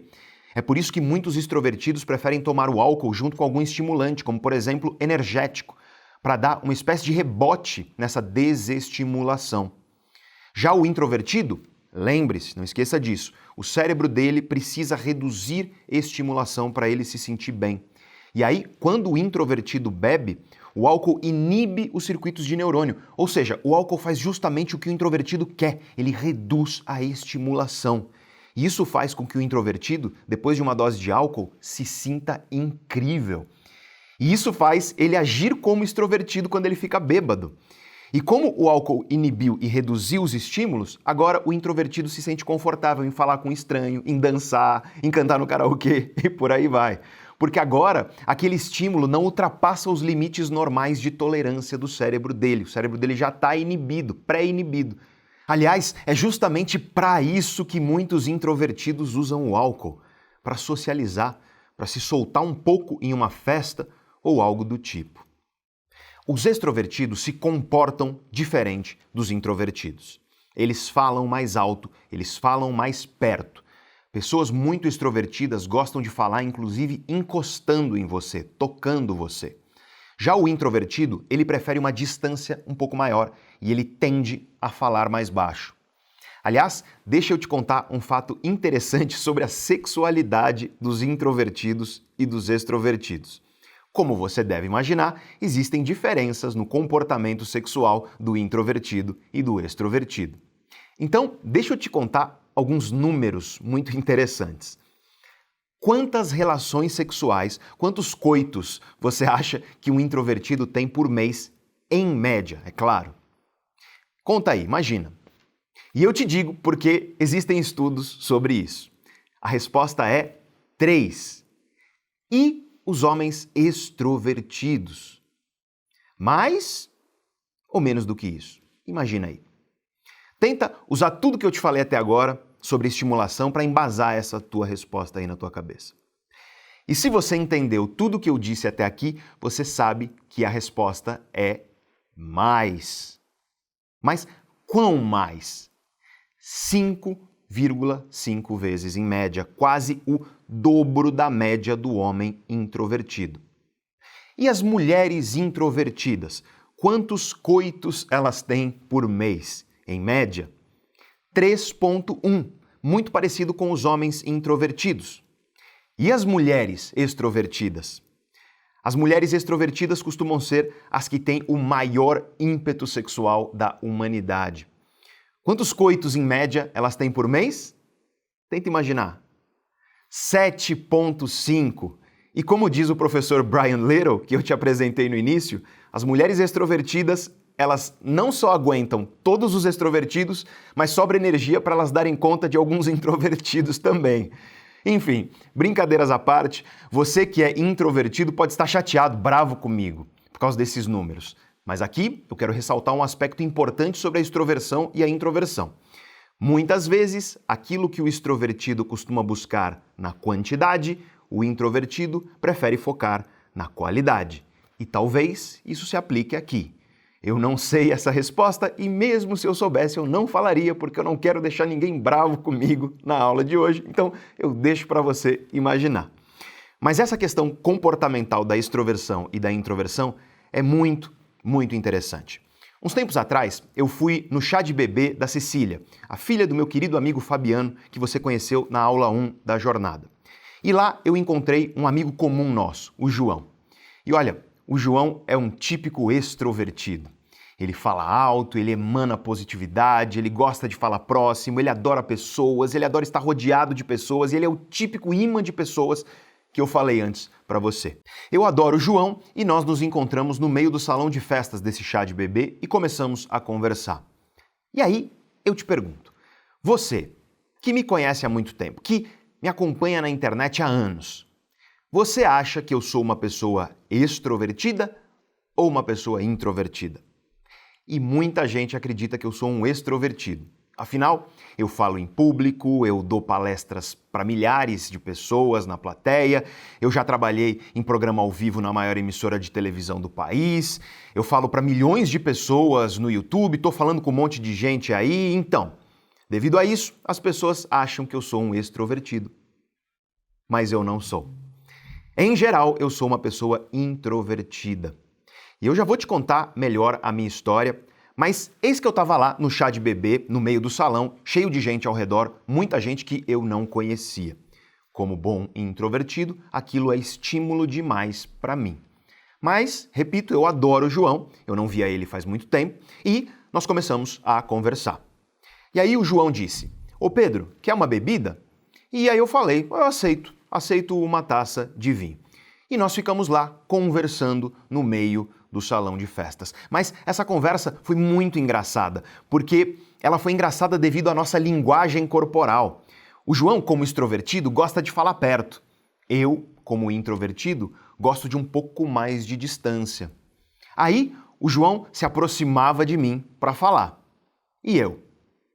É por isso que muitos extrovertidos preferem tomar o álcool junto com algum estimulante, como por exemplo energético, para dar uma espécie de rebote nessa desestimulação. Já o introvertido, lembre-se, não esqueça disso, o cérebro dele precisa reduzir estimulação para ele se sentir bem. E aí, quando o introvertido bebe, o álcool inibe os circuitos de neurônio, ou seja, o álcool faz justamente o que o introvertido quer, ele reduz a estimulação. E isso faz com que o introvertido, depois de uma dose de álcool, se sinta incrível. E isso faz ele agir como extrovertido quando ele fica bêbado. E como o álcool inibiu e reduziu os estímulos, agora o introvertido se sente confortável em falar com um estranho, em dançar, em cantar no karaokê e por aí vai. Porque agora aquele estímulo não ultrapassa os limites normais de tolerância do cérebro dele. O cérebro dele já está inibido, pré-inibido. Aliás, é justamente para isso que muitos introvertidos usam o álcool, para socializar, para se soltar um pouco em uma festa ou algo do tipo. Os extrovertidos se comportam diferente dos introvertidos. Eles falam mais alto, eles falam mais perto. Pessoas muito extrovertidas gostam de falar, inclusive, encostando em você, tocando você. Já o introvertido, ele prefere uma distância um pouco maior e ele tende a falar mais baixo. Aliás, deixa eu te contar um fato interessante sobre a sexualidade dos introvertidos e dos extrovertidos. Como você deve imaginar, existem diferenças no comportamento sexual do introvertido e do extrovertido. Então, deixa eu te contar alguns números muito interessantes. Quantas relações sexuais, quantos coitos você acha que um introvertido tem por mês, em média, é claro? Conta aí, imagina. E eu te digo porque existem estudos sobre isso. A resposta é 3. E os homens extrovertidos? Mais ou menos do que isso? Imagina aí. Tenta usar tudo que eu te falei até agora sobre estimulação para embasar essa tua resposta aí na tua cabeça. E se você entendeu tudo que eu disse até aqui, você sabe que a resposta é mais. Mas quão mais? 5,5 vezes em média, quase o dobro da média do homem introvertido. E as mulheres introvertidas? Quantos coitos elas têm por mês? Em média, 3,1, muito parecido com os homens introvertidos. E as mulheres extrovertidas? As mulheres extrovertidas costumam ser as que têm o maior ímpeto sexual da humanidade. Quantos coitos, em média, elas têm por mês? Tenta imaginar. 7,5. E como diz o professor Brian Little, que eu te apresentei no início, as mulheres extrovertidas, elas não só aguentam todos os extrovertidos, mas sobra energia para elas darem conta de alguns introvertidos também. Enfim, brincadeiras à parte, você que é introvertido pode estar chateado, bravo comigo, por causa desses números. Mas aqui eu quero ressaltar um aspecto importante sobre a extroversão e a introversão. Muitas vezes, aquilo que o extrovertido costuma buscar na quantidade, o introvertido prefere focar na qualidade. E talvez isso se aplique aqui. Eu não sei essa resposta e mesmo se eu soubesse eu não falaria porque eu não quero deixar ninguém bravo comigo na aula de hoje, então eu deixo para você imaginar. Mas essa questão comportamental da extroversão e da introversão é muito interessante. Uns tempos atrás, eu fui no chá de bebê da Cecília, a filha do meu querido amigo Fabiano, que você conheceu na aula 1 da jornada. E lá eu encontrei um amigo comum nosso, o João. E olha, o João é um típico extrovertido. Ele fala alto, ele emana positividade, ele gosta de falar próximo, ele adora pessoas, ele adora estar rodeado de pessoas e ele é o típico imã de pessoas que eu falei antes para você. Eu adoro o João e nós nos encontramos no meio do salão de festas desse chá de bebê e começamos a conversar. E aí eu te pergunto, você que me conhece há muito tempo, que me acompanha na internet há anos, você acha que eu sou uma pessoa extrovertida ou uma pessoa introvertida? E muita gente acredita que eu sou um extrovertido. Afinal, eu falo em público, eu dou palestras para milhares de pessoas na plateia, eu já trabalhei em programa ao vivo na maior emissora de televisão do país, eu falo para milhões de pessoas no YouTube, estou falando com um monte de gente aí, então, devido a isso, as pessoas acham que eu sou um extrovertido. Mas eu não sou. Em geral, eu sou uma pessoa introvertida. E eu já vou te contar melhor a minha história, mas eis que eu estava lá no chá de bebê, no meio do salão, cheio de gente ao redor, muita gente que eu não conhecia. Como bom introvertido, aquilo é estímulo demais para mim. Mas, repito, eu adoro o João, eu não via ele faz muito tempo, e nós começamos a conversar. E aí o João disse, ô Pedro, quer uma bebida? E aí eu falei, eu aceito uma taça de vinho. E nós ficamos lá conversando no meio do salão de festas. Mas essa conversa foi muito engraçada, porque ela foi engraçada devido à nossa linguagem corporal. O João, como extrovertido, gosta de falar perto. Eu, como introvertido, gosto de um pouco mais de distância. Aí, o João se aproximava de mim para falar. E eu,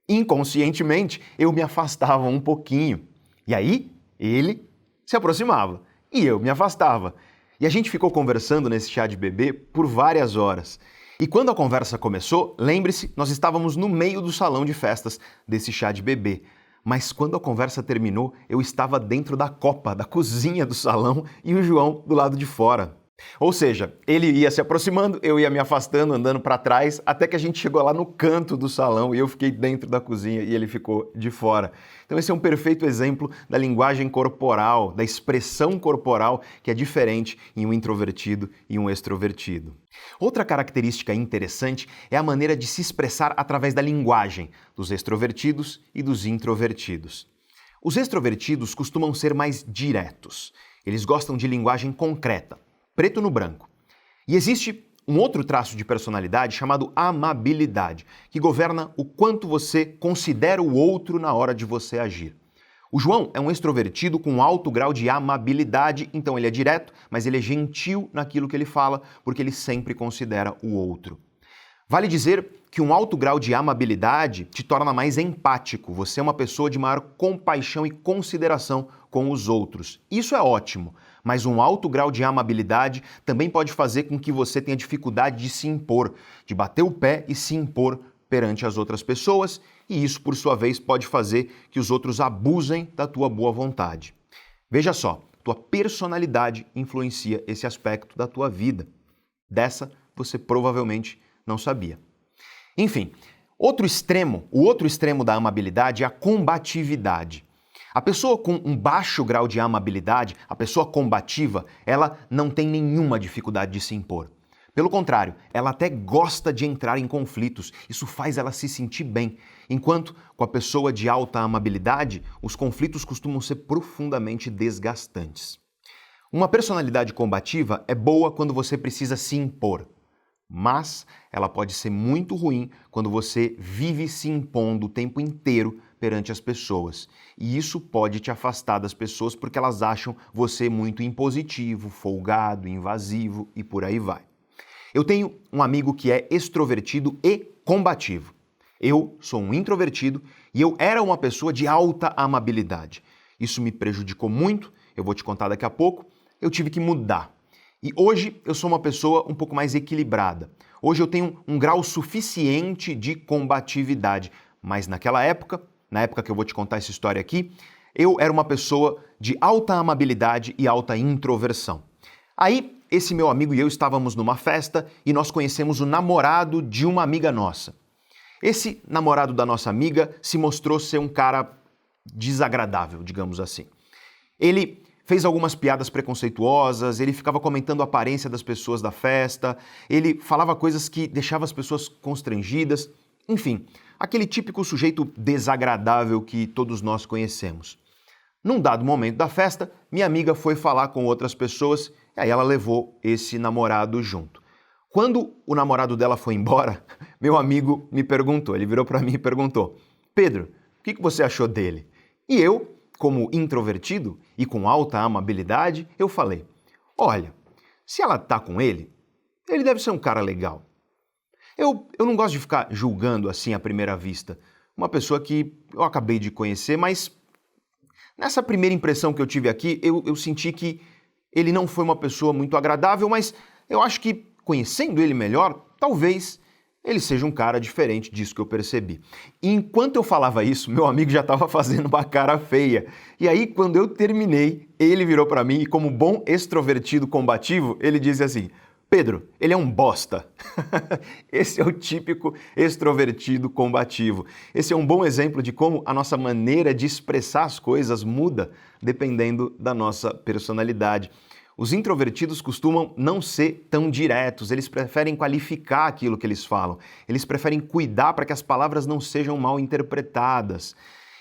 inconscientemente, eu me afastava um pouquinho. E aí, ele se aproximava e eu me afastava. E a gente ficou conversando nesse chá de bebê por várias horas. E quando a conversa começou, lembre-se, nós estávamos no meio do salão de festas desse chá de bebê. Mas quando a conversa terminou, eu estava dentro da copa, da cozinha do salão e o João do lado de fora. Ou seja, ele ia se aproximando, eu ia me afastando, andando para trás, até que a gente chegou lá no canto do salão e eu fiquei dentro da cozinha e ele ficou de fora. Então esse é um perfeito exemplo da linguagem corporal, da expressão corporal que é diferente em um introvertido e um extrovertido. Outra característica interessante é a maneira de se expressar através da linguagem dos extrovertidos e dos introvertidos. Os extrovertidos costumam ser mais diretos. Eles gostam de linguagem concreta, preto no branco. E existe um outro traço de personalidade chamado amabilidade, que governa o quanto você considera o outro na hora de você agir. O João é um extrovertido com alto grau de amabilidade, então ele é direto, mas ele é gentil naquilo que ele fala, porque ele sempre considera o outro. Vale dizer que um alto grau de amabilidade te torna mais empático. Você é uma pessoa de maior compaixão e consideração com os outros. Isso é ótimo, mas um alto grau de amabilidade também pode fazer com que você tenha dificuldade de se impor, de bater o pé e se impor perante as outras pessoas, e isso, por sua vez, pode fazer que os outros abusem da tua boa vontade. Veja só, tua personalidade influencia esse aspecto da tua vida. Dessa você provavelmente não sabia. Enfim, o outro extremo da amabilidade é a combatividade. A pessoa com um baixo grau de amabilidade, a pessoa combativa, ela não tem nenhuma dificuldade de se impor. Pelo contrário, ela até gosta de entrar em conflitos. Isso faz ela se sentir bem. Enquanto com a pessoa de alta amabilidade, os conflitos costumam ser profundamente desgastantes. Uma personalidade combativa é boa quando você precisa se impor, mas ela pode ser muito ruim quando você vive se impondo o tempo inteiro perante as pessoas. E isso pode te afastar das pessoas porque elas acham você muito impositivo, folgado, invasivo e por aí vai. Eu tenho um amigo que é extrovertido e combativo. Eu sou um introvertido e eu era uma pessoa de alta amabilidade. Isso me prejudicou muito, eu vou te contar daqui a pouco. Eu tive que mudar. E hoje eu sou uma pessoa um pouco mais equilibrada. Hoje eu tenho um grau suficiente de combatividade, mas naquela época, na época que eu vou te contar essa história aqui, eu era uma pessoa de alta amabilidade e alta introversão. Aí, esse meu amigo e eu estávamos numa festa e nós conhecemos o namorado de uma amiga nossa. Esse namorado da nossa amiga se mostrou ser um cara desagradável, digamos assim. Ele fez algumas piadas preconceituosas, ele ficava comentando a aparência das pessoas da festa, ele falava coisas que deixavam as pessoas constrangidas, enfim, aquele típico sujeito desagradável que todos nós conhecemos. Num dado momento da festa, minha amiga foi falar com outras pessoas e aí ela levou esse namorado junto. Quando o namorado dela foi embora, meu amigo me perguntou, ele virou para mim e perguntou: Pedro, o que você achou dele? E eu, como introvertido e com alta amabilidade, eu falei: olha, se ela tá com ele deve ser um cara legal. Eu não gosto de ficar julgando assim à primeira vista. Uma pessoa que eu acabei de conhecer, mas nessa primeira impressão que eu tive aqui, eu senti que ele não foi uma pessoa muito agradável, mas eu acho que conhecendo ele melhor, talvez ele seja um cara diferente disso que eu percebi. E enquanto eu falava isso, meu amigo já estava fazendo uma cara feia. E aí, quando eu terminei, ele virou para mim e, como bom extrovertido combativo, ele disse assim: Pedro, ele é um bosta. Esse é o típico extrovertido combativo. Esse é um bom exemplo de como a nossa maneira de expressar as coisas muda dependendo da nossa personalidade. Os introvertidos costumam não ser tão diretos, eles preferem qualificar aquilo que eles falam, eles preferem cuidar para que as palavras não sejam mal interpretadas.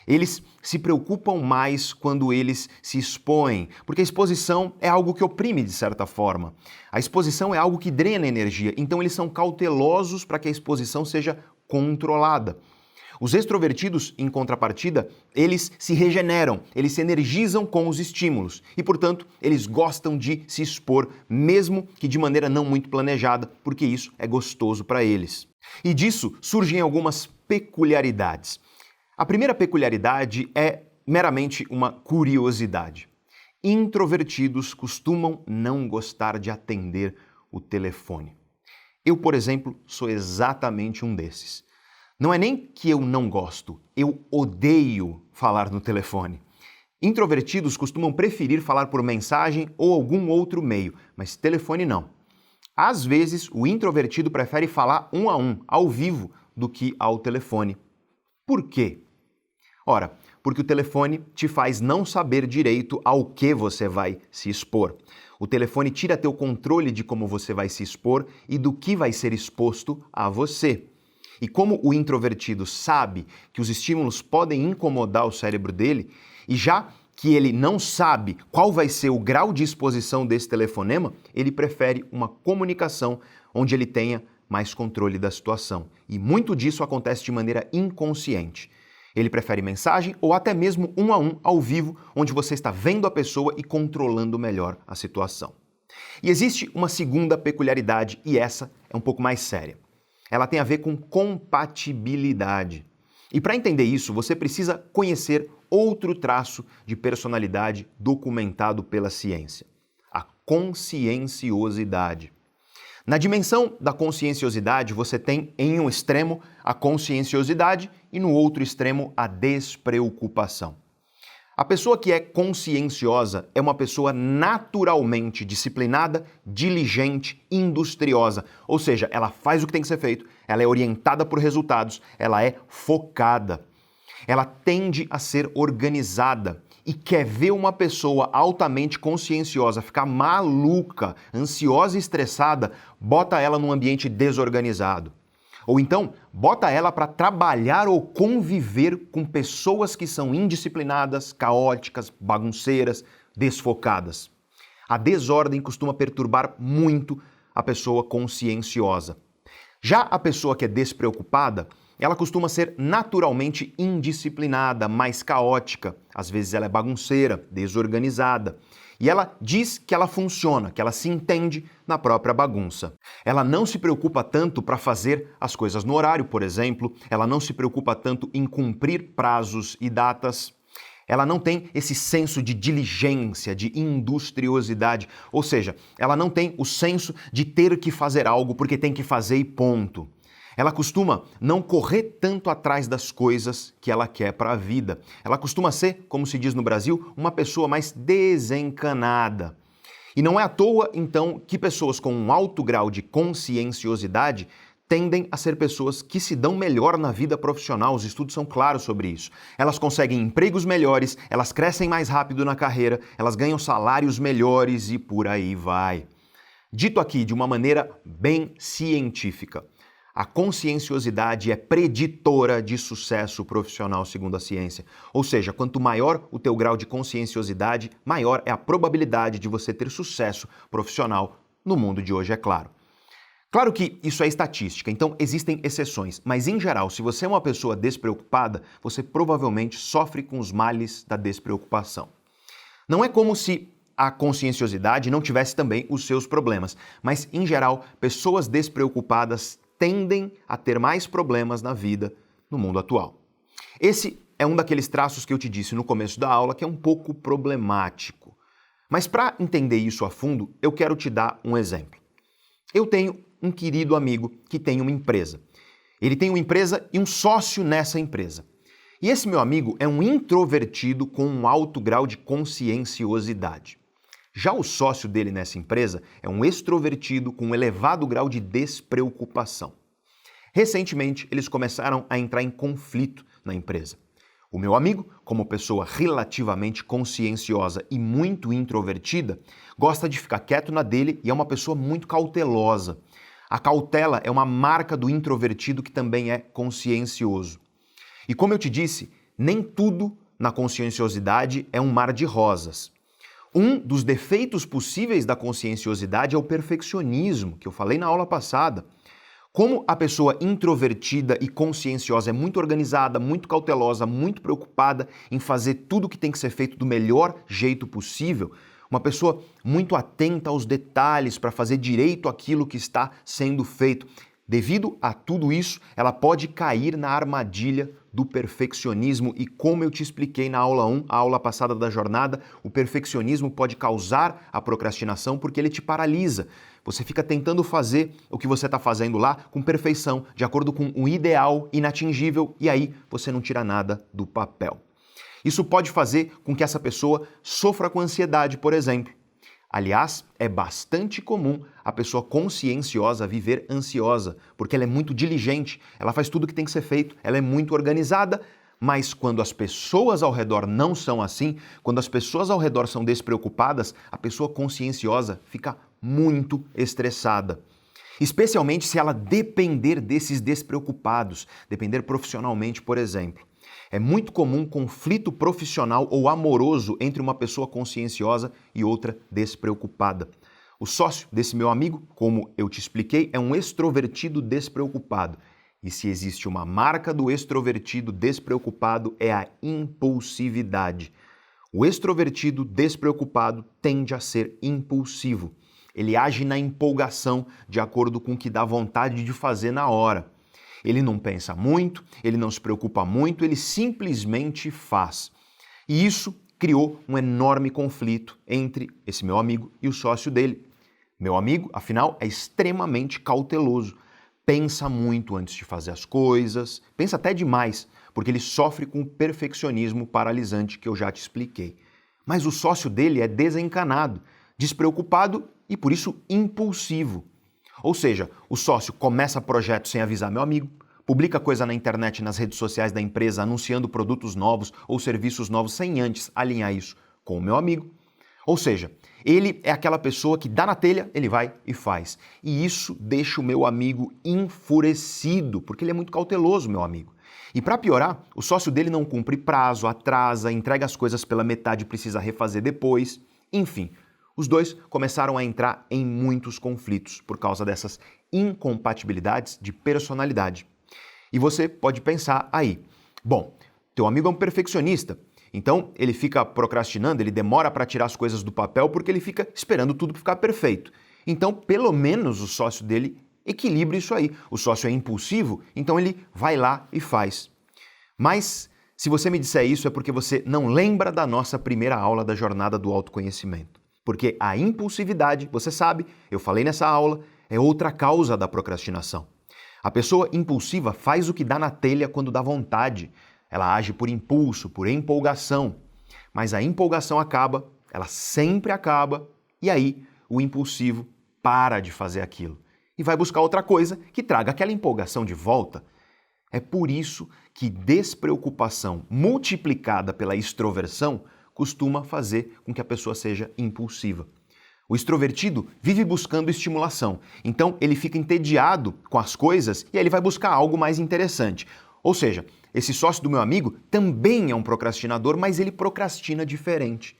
Eles se preocupam mais quando eles se expõem, porque a exposição é algo que oprime de certa forma. A exposição é algo que drena energia, então eles são cautelosos para que a exposição seja controlada. Os extrovertidos, em contrapartida, eles se regeneram, eles se energizam com os estímulos e, portanto, eles gostam de se expor, mesmo que de maneira não muito planejada, porque isso é gostoso para eles. E disso surgem algumas peculiaridades. A primeira peculiaridade é meramente uma curiosidade. Introvertidos costumam não gostar de atender o telefone. Eu, por exemplo, sou exatamente um desses. Não é nem que eu não gosto, eu odeio falar no telefone. Introvertidos costumam preferir falar por mensagem ou algum outro meio, mas telefone não. Às vezes, o introvertido prefere falar um a um, ao vivo, do que ao telefone. Por quê? Ora, porque o telefone te faz não saber direito ao que você vai se expor. O telefone tira teu controle de como você vai se expor e do que vai ser exposto a você. E como o introvertido sabe que os estímulos podem incomodar o cérebro dele, e já que ele não sabe qual vai ser o grau de exposição desse telefonema, ele prefere uma comunicação onde ele tenha mais controle da situação. E muito disso acontece de maneira inconsciente. Ele prefere mensagem ou até mesmo um a um, ao vivo, onde você está vendo a pessoa e controlando melhor a situação. E existe uma segunda peculiaridade, e essa é um pouco mais séria. Ela tem a ver com compatibilidade. E para entender isso, você precisa conhecer outro traço de personalidade documentado pela ciência: a conscienciosidade. Na dimensão da conscienciosidade, você tem em um extremo a conscienciosidade e no outro extremo a despreocupação. A pessoa que é conscienciosa é uma pessoa naturalmente disciplinada, diligente, industriosa. Ou seja, ela faz o que tem que ser feito, ela é orientada por resultados, ela é focada. Ela tende a ser organizada e quer ver uma pessoa altamente conscienciosa ficar maluca, ansiosa e estressada, bota ela num ambiente desorganizado. Ou então, bota ela para trabalhar ou conviver com pessoas que são indisciplinadas, caóticas, bagunceiras, desfocadas. A desordem costuma perturbar muito a pessoa conscienciosa. Já a pessoa que é despreocupada, ela costuma ser naturalmente indisciplinada, mais caótica. Às vezes ela é bagunceira, desorganizada. E ela diz que ela funciona, que ela se entende na própria bagunça. Ela não se preocupa tanto para fazer as coisas no horário, por exemplo. Ela não se preocupa tanto em cumprir prazos e datas. Ela não tem esse senso de diligência, de industriosidade. Ou seja, ela não tem o senso de ter que fazer algo porque tem que fazer e ponto. Ela costuma não correr tanto atrás das coisas que ela quer para a vida. Ela costuma ser, como se diz no Brasil, uma pessoa mais desencanada. E não é à toa, então, que pessoas com um alto grau de conscienciosidade tendem a ser pessoas que se dão melhor na vida profissional. Os estudos são claros sobre isso. Elas conseguem empregos melhores, elas crescem mais rápido na carreira, elas ganham salários melhores e por aí vai. Dito aqui de uma maneira bem científica, a conscienciosidade é preditora de sucesso profissional, segundo a ciência. Ou seja, quanto maior o teu grau de conscienciosidade, maior é a probabilidade de você ter sucesso profissional no mundo de hoje, é claro. Claro que isso é estatística, então existem exceções, mas em geral, se você é uma pessoa despreocupada, você provavelmente sofre com os males da despreocupação. Não é como se a conscienciosidade não tivesse também os seus problemas, mas em geral, pessoas despreocupadas tendem a ter mais problemas na vida no mundo atual. Esse é um daqueles traços que eu te disse no começo da aula que é um pouco problemático. Mas para entender isso a fundo, eu quero te dar um exemplo. Eu tenho um querido amigo que tem uma empresa. Ele tem uma empresa e um sócio nessa empresa. E esse meu amigo é um introvertido com um alto grau de conscienciosidade. Já o sócio dele nessa empresa é um extrovertido com um elevado grau de despreocupação. Recentemente, eles começaram a entrar em conflito na empresa. O meu amigo, como pessoa relativamente conscienciosa e muito introvertida, gosta de ficar quieto na dele e é uma pessoa muito cautelosa. A cautela é uma marca do introvertido que também é consciencioso. E como eu te disse, nem tudo na conscienciosidade é um mar de rosas. Um dos defeitos possíveis da conscienciosidade é o perfeccionismo, que eu falei na aula passada. Como a pessoa introvertida e conscienciosa é muito organizada, muito cautelosa, muito preocupada em fazer tudo o que tem que ser feito do melhor jeito possível, uma pessoa muito atenta aos detalhes para fazer direito aquilo que está sendo feito. Devido a tudo isso, ela pode cair na armadilha do perfeccionismo e, como eu te expliquei na aula 1, a aula passada da jornada, o perfeccionismo pode causar a procrastinação porque ele te paralisa. Você fica tentando fazer o que você está fazendo lá com perfeição, de acordo com um ideal inatingível, e aí você não tira nada do papel. Isso pode fazer com que essa pessoa sofra com ansiedade, por exemplo. Aliás, é bastante comum a pessoa conscienciosa viver ansiosa, porque ela é muito diligente, ela faz tudo o que tem que ser feito, ela é muito organizada, mas quando as pessoas ao redor não são assim, quando as pessoas ao redor são despreocupadas, a pessoa conscienciosa fica muito estressada. Especialmente se ela depender desses despreocupados, depender profissionalmente, por exemplo. É muito comum conflito profissional ou amoroso entre uma pessoa conscienciosa e outra despreocupada. O sócio desse meu amigo, como eu te expliquei, é um extrovertido despreocupado. E se existe uma marca do extrovertido despreocupado é a impulsividade. O extrovertido despreocupado tende a ser impulsivo. Ele age na empolgação, de acordo com o que dá vontade de fazer na hora. Ele não pensa muito, ele não se preocupa muito, ele simplesmente faz. E isso criou um enorme conflito entre esse meu amigo e o sócio dele. Meu amigo, afinal, é extremamente cauteloso. Pensa muito antes de fazer as coisas, pensa até demais, porque ele sofre com o perfeccionismo paralisante que eu já te expliquei. Mas o sócio dele é desencanado, despreocupado e, por isso, impulsivo. Ou seja, o sócio começa projeto sem avisar meu amigo, publica coisa na internet, nas redes sociais da empresa, anunciando produtos novos ou serviços novos sem antes alinhar isso com o meu amigo. Ou seja, ele é aquela pessoa que dá na telha, ele vai e faz. E isso deixa o meu amigo enfurecido, porque ele é muito cauteloso, meu amigo. E para piorar, o sócio dele não cumpre prazo, atrasa, entrega as coisas pela metade e precisa refazer depois. Enfim, os dois começaram a entrar em muitos conflitos por causa dessas incompatibilidades de personalidade. E você pode pensar aí, bom, teu amigo é um perfeccionista, então ele fica procrastinando, ele demora para tirar as coisas do papel porque ele fica esperando tudo ficar perfeito. Então, pelo menos o sócio dele equilibra isso aí. O sócio é impulsivo, então ele vai lá e faz. Mas, se você me disser isso, é porque você não lembra da nossa primeira aula da jornada do autoconhecimento. Porque a impulsividade, você sabe, eu falei nessa aula, é outra causa da procrastinação. A pessoa impulsiva faz o que dá na telha quando dá vontade. Ela age por impulso, por empolgação. Mas a empolgação acaba, ela sempre acaba, e aí o impulsivo para de fazer aquilo e vai buscar outra coisa que traga aquela empolgação de volta. É por isso que despreocupação multiplicada pela extroversão costuma fazer com que a pessoa seja impulsiva. O extrovertido vive buscando estimulação, então ele fica entediado com as coisas e aí ele vai buscar algo mais interessante. Ou seja, esse sócio do meu amigo também é um procrastinador, mas ele procrastina diferente.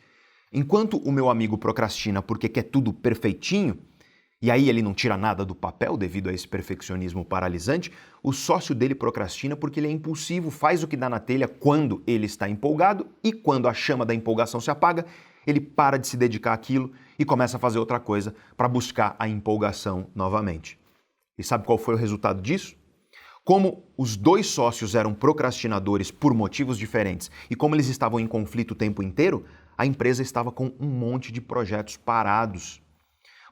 Enquanto o meu amigo procrastina porque quer tudo perfeitinho, e aí ele não tira nada do papel devido a esse perfeccionismo paralisante, o sócio dele procrastina porque ele é impulsivo, faz o que dá na telha quando ele está empolgado e quando a chama da empolgação se apaga, ele para de se dedicar àquilo e começa a fazer outra coisa para buscar a empolgação novamente. E sabe qual foi o resultado disso? Como os dois sócios eram procrastinadores por motivos diferentes e como eles estavam em conflito o tempo inteiro, a empresa estava com um monte de projetos parados.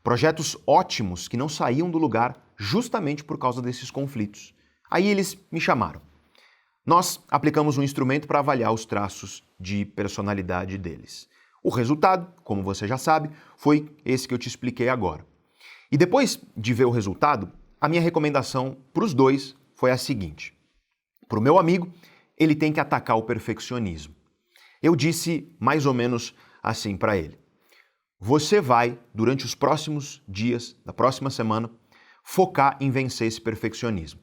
Projetos ótimos que não saíam do lugar justamente por causa desses conflitos. Aí eles me chamaram. Nós aplicamos um instrumento para avaliar os traços de personalidade deles. O resultado, como você já sabe, foi esse que eu te expliquei agora. E depois de ver o resultado, a minha recomendação para os dois foi a seguinte. Para o meu amigo, ele tem que atacar o perfeccionismo. Eu disse mais ou menos assim para ele. Você vai, durante os próximos dias, da próxima semana, focar em vencer esse perfeccionismo.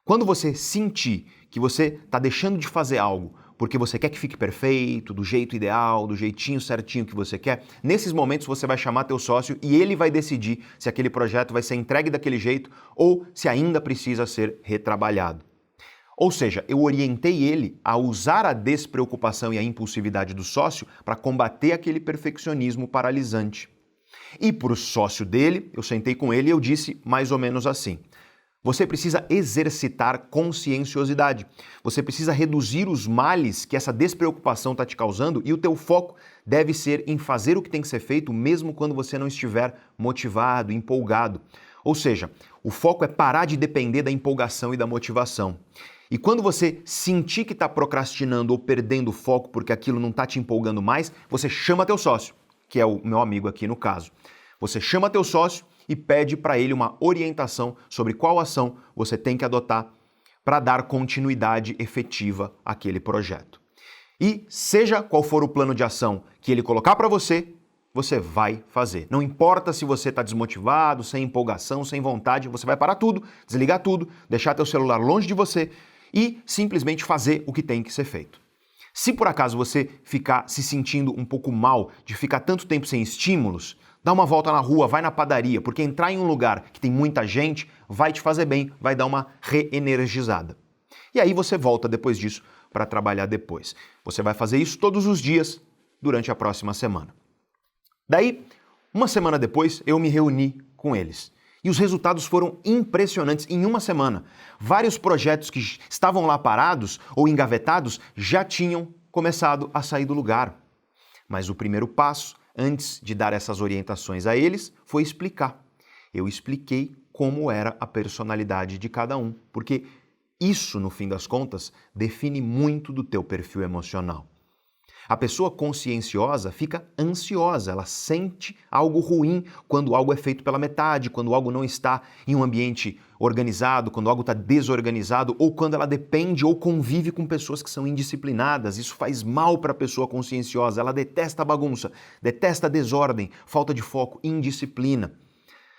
Quando você sentir que você está deixando de fazer algo porque você quer que fique perfeito, do jeito ideal, do jeitinho certinho que você quer, nesses momentos você vai chamar teu sócio e ele vai decidir se aquele projeto vai ser entregue daquele jeito ou se ainda precisa ser retrabalhado. Ou seja, eu orientei ele a usar a despreocupação e a impulsividade do sócio para combater aquele perfeccionismo paralisante. E para o sócio dele, eu sentei com ele e eu disse mais ou menos assim. Você precisa exercitar conscienciosidade. Você precisa reduzir os males que essa despreocupação está te causando e o teu foco deve ser em fazer o que tem que ser feito mesmo quando você não estiver motivado, empolgado. Ou seja, o foco é parar de depender da empolgação e da motivação. E quando você sentir que está procrastinando ou perdendo o foco porque aquilo não está te empolgando mais, você chama teu sócio, que é o meu amigo aqui no caso. Você chama teu sócio e pede para ele uma orientação sobre qual ação você tem que adotar para dar continuidade efetiva àquele projeto. E seja qual for o plano de ação que ele colocar para você, você vai fazer. Não importa se você está desmotivado, sem empolgação, sem vontade, você vai parar tudo, desligar tudo, deixar teu celular longe de você e simplesmente fazer o que tem que ser feito. Se por acaso você ficar se sentindo um pouco mal de ficar tanto tempo sem estímulos, dá uma volta na rua, vai na padaria, porque entrar em um lugar que tem muita gente vai te fazer bem, vai dar uma reenergizada. E aí você volta depois disso para trabalhar depois. Você vai fazer isso todos os dias durante a próxima semana. Daí, Uma semana depois, eu me reuni com eles. E os resultados foram impressionantes em uma semana. Vários projetos que estavam lá parados ou engavetados já tinham começado a sair do lugar. Mas o primeiro passo, antes de dar essas orientações a eles, foi explicar. Eu expliquei como era a personalidade de cada um, porque isso, no fim das contas, define muito do teu perfil emocional. A pessoa conscienciosa fica ansiosa, ela sente algo ruim quando algo é feito pela metade, quando algo não está em um ambiente organizado, quando algo está desorganizado, ou quando ela depende ou convive com pessoas que são indisciplinadas. Isso faz mal para a pessoa conscienciosa, ela detesta a bagunça, detesta a desordem, falta de foco, indisciplina.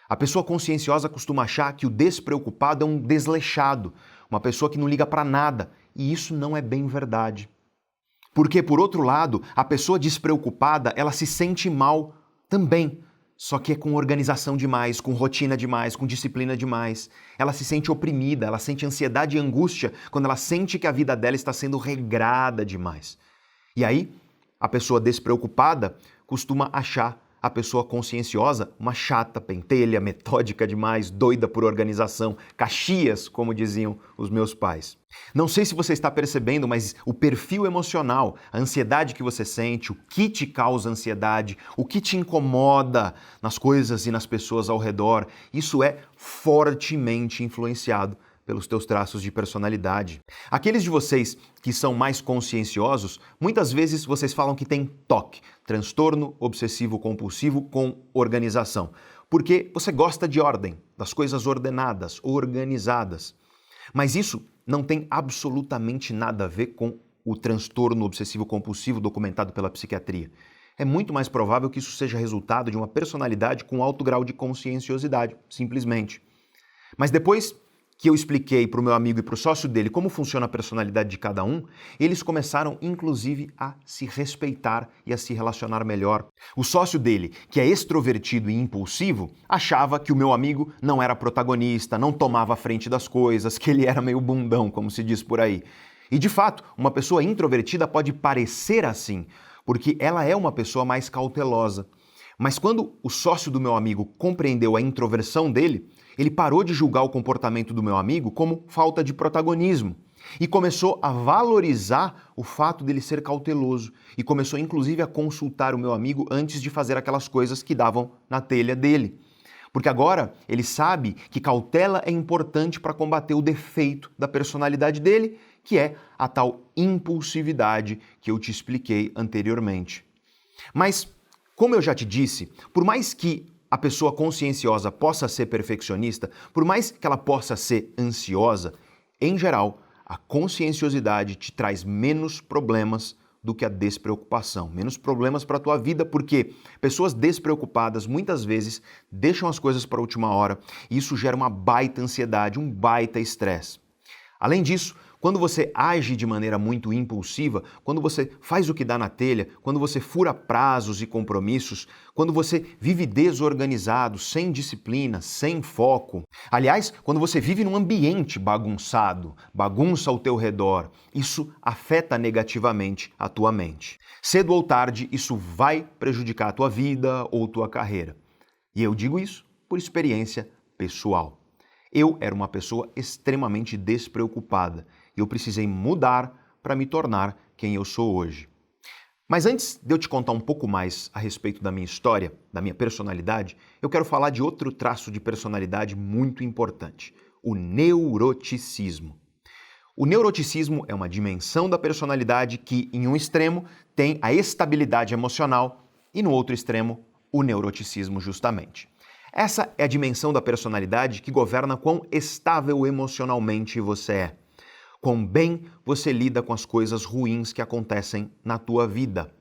A pessoa conscienciosa costuma achar que o despreocupado é um desleixado, uma pessoa que não liga para nada, e isso não é bem verdade. Porque, por outro lado, a pessoa despreocupada, ela se sente mal também, só que é com organização demais, com rotina demais, com disciplina demais. Ela se sente oprimida, ela sente ansiedade e angústia quando ela sente que a vida dela está sendo regrada demais. E aí, a pessoa despreocupada costuma achar a pessoa conscienciosa uma chata, pentelha, metódica demais, doida por organização, Caxias, como diziam os meus pais. Não sei se você está percebendo, mas o perfil emocional, a ansiedade que você sente, o que te causa ansiedade, o que te incomoda nas coisas e nas pessoas ao redor, isso é fortemente influenciado pelos teus traços de personalidade. Aqueles de vocês que são mais conscienciosos, muitas vezes vocês falam que tem TOC, transtorno obsessivo-compulsivo com organização, porque você gosta de ordem, das coisas ordenadas, organizadas. Mas isso não tem absolutamente nada a ver com o transtorno obsessivo-compulsivo documentado pela psiquiatria. É muito mais provável que isso seja resultado de uma personalidade com alto grau de conscienciosidade, simplesmente. Mas depois que eu expliquei para o meu amigo e para o sócio dele como funciona a personalidade de cada um, eles começaram, inclusive, a se respeitar e a se relacionar melhor. O sócio dele, que é extrovertido e impulsivo, achava que o meu amigo não era protagonista, não tomava a frente das coisas, que ele era meio bundão, como se diz por aí. E, de fato, uma pessoa introvertida pode parecer assim, porque ela é uma pessoa mais cautelosa. Mas quando o sócio do meu amigo compreendeu a introversão dele, ele parou de julgar o comportamento do meu amigo como falta de protagonismo e começou a valorizar o fato dele ser cauteloso e começou inclusive a consultar o meu amigo antes de fazer aquelas coisas que davam na telha dele. Porque agora ele sabe que cautela é importante para combater o defeito da personalidade dele, que é a tal impulsividade que eu te expliquei anteriormente. Mas, como eu já te disse, por mais que a pessoa conscienciosa possa ser perfeccionista, por mais que ela possa ser ansiosa, em geral, a conscienciosidade te traz menos problemas do que a despreocupação. Menos problemas para a tua vida, porque pessoas despreocupadas muitas vezes deixam as coisas para a última hora e isso gera uma baita ansiedade, um baita estresse. Além disso, quando você age de maneira muito impulsiva, quando você faz o que dá na telha, quando você fura prazos e compromissos, quando você vive desorganizado, sem disciplina, sem foco. Aliás, quando você vive num ambiente bagunçado, bagunça ao teu redor, isso afeta negativamente a tua mente. Cedo ou tarde, isso vai prejudicar a tua vida ou tua carreira. E eu digo isso por experiência pessoal. Eu era uma pessoa extremamente despreocupada e eu precisei mudar para me tornar quem eu sou hoje. Mas antes de eu te contar um pouco mais a respeito da minha história, da minha personalidade, eu quero falar de outro traço de personalidade muito importante, o neuroticismo. O neuroticismo é uma dimensão da personalidade que, em um extremo, tem a estabilidade emocional e, no outro extremo, o neuroticismo justamente. Essa é a dimensão da personalidade que governa quão estável emocionalmente você é, quão bem você lida com as coisas ruins que acontecem na tua vida,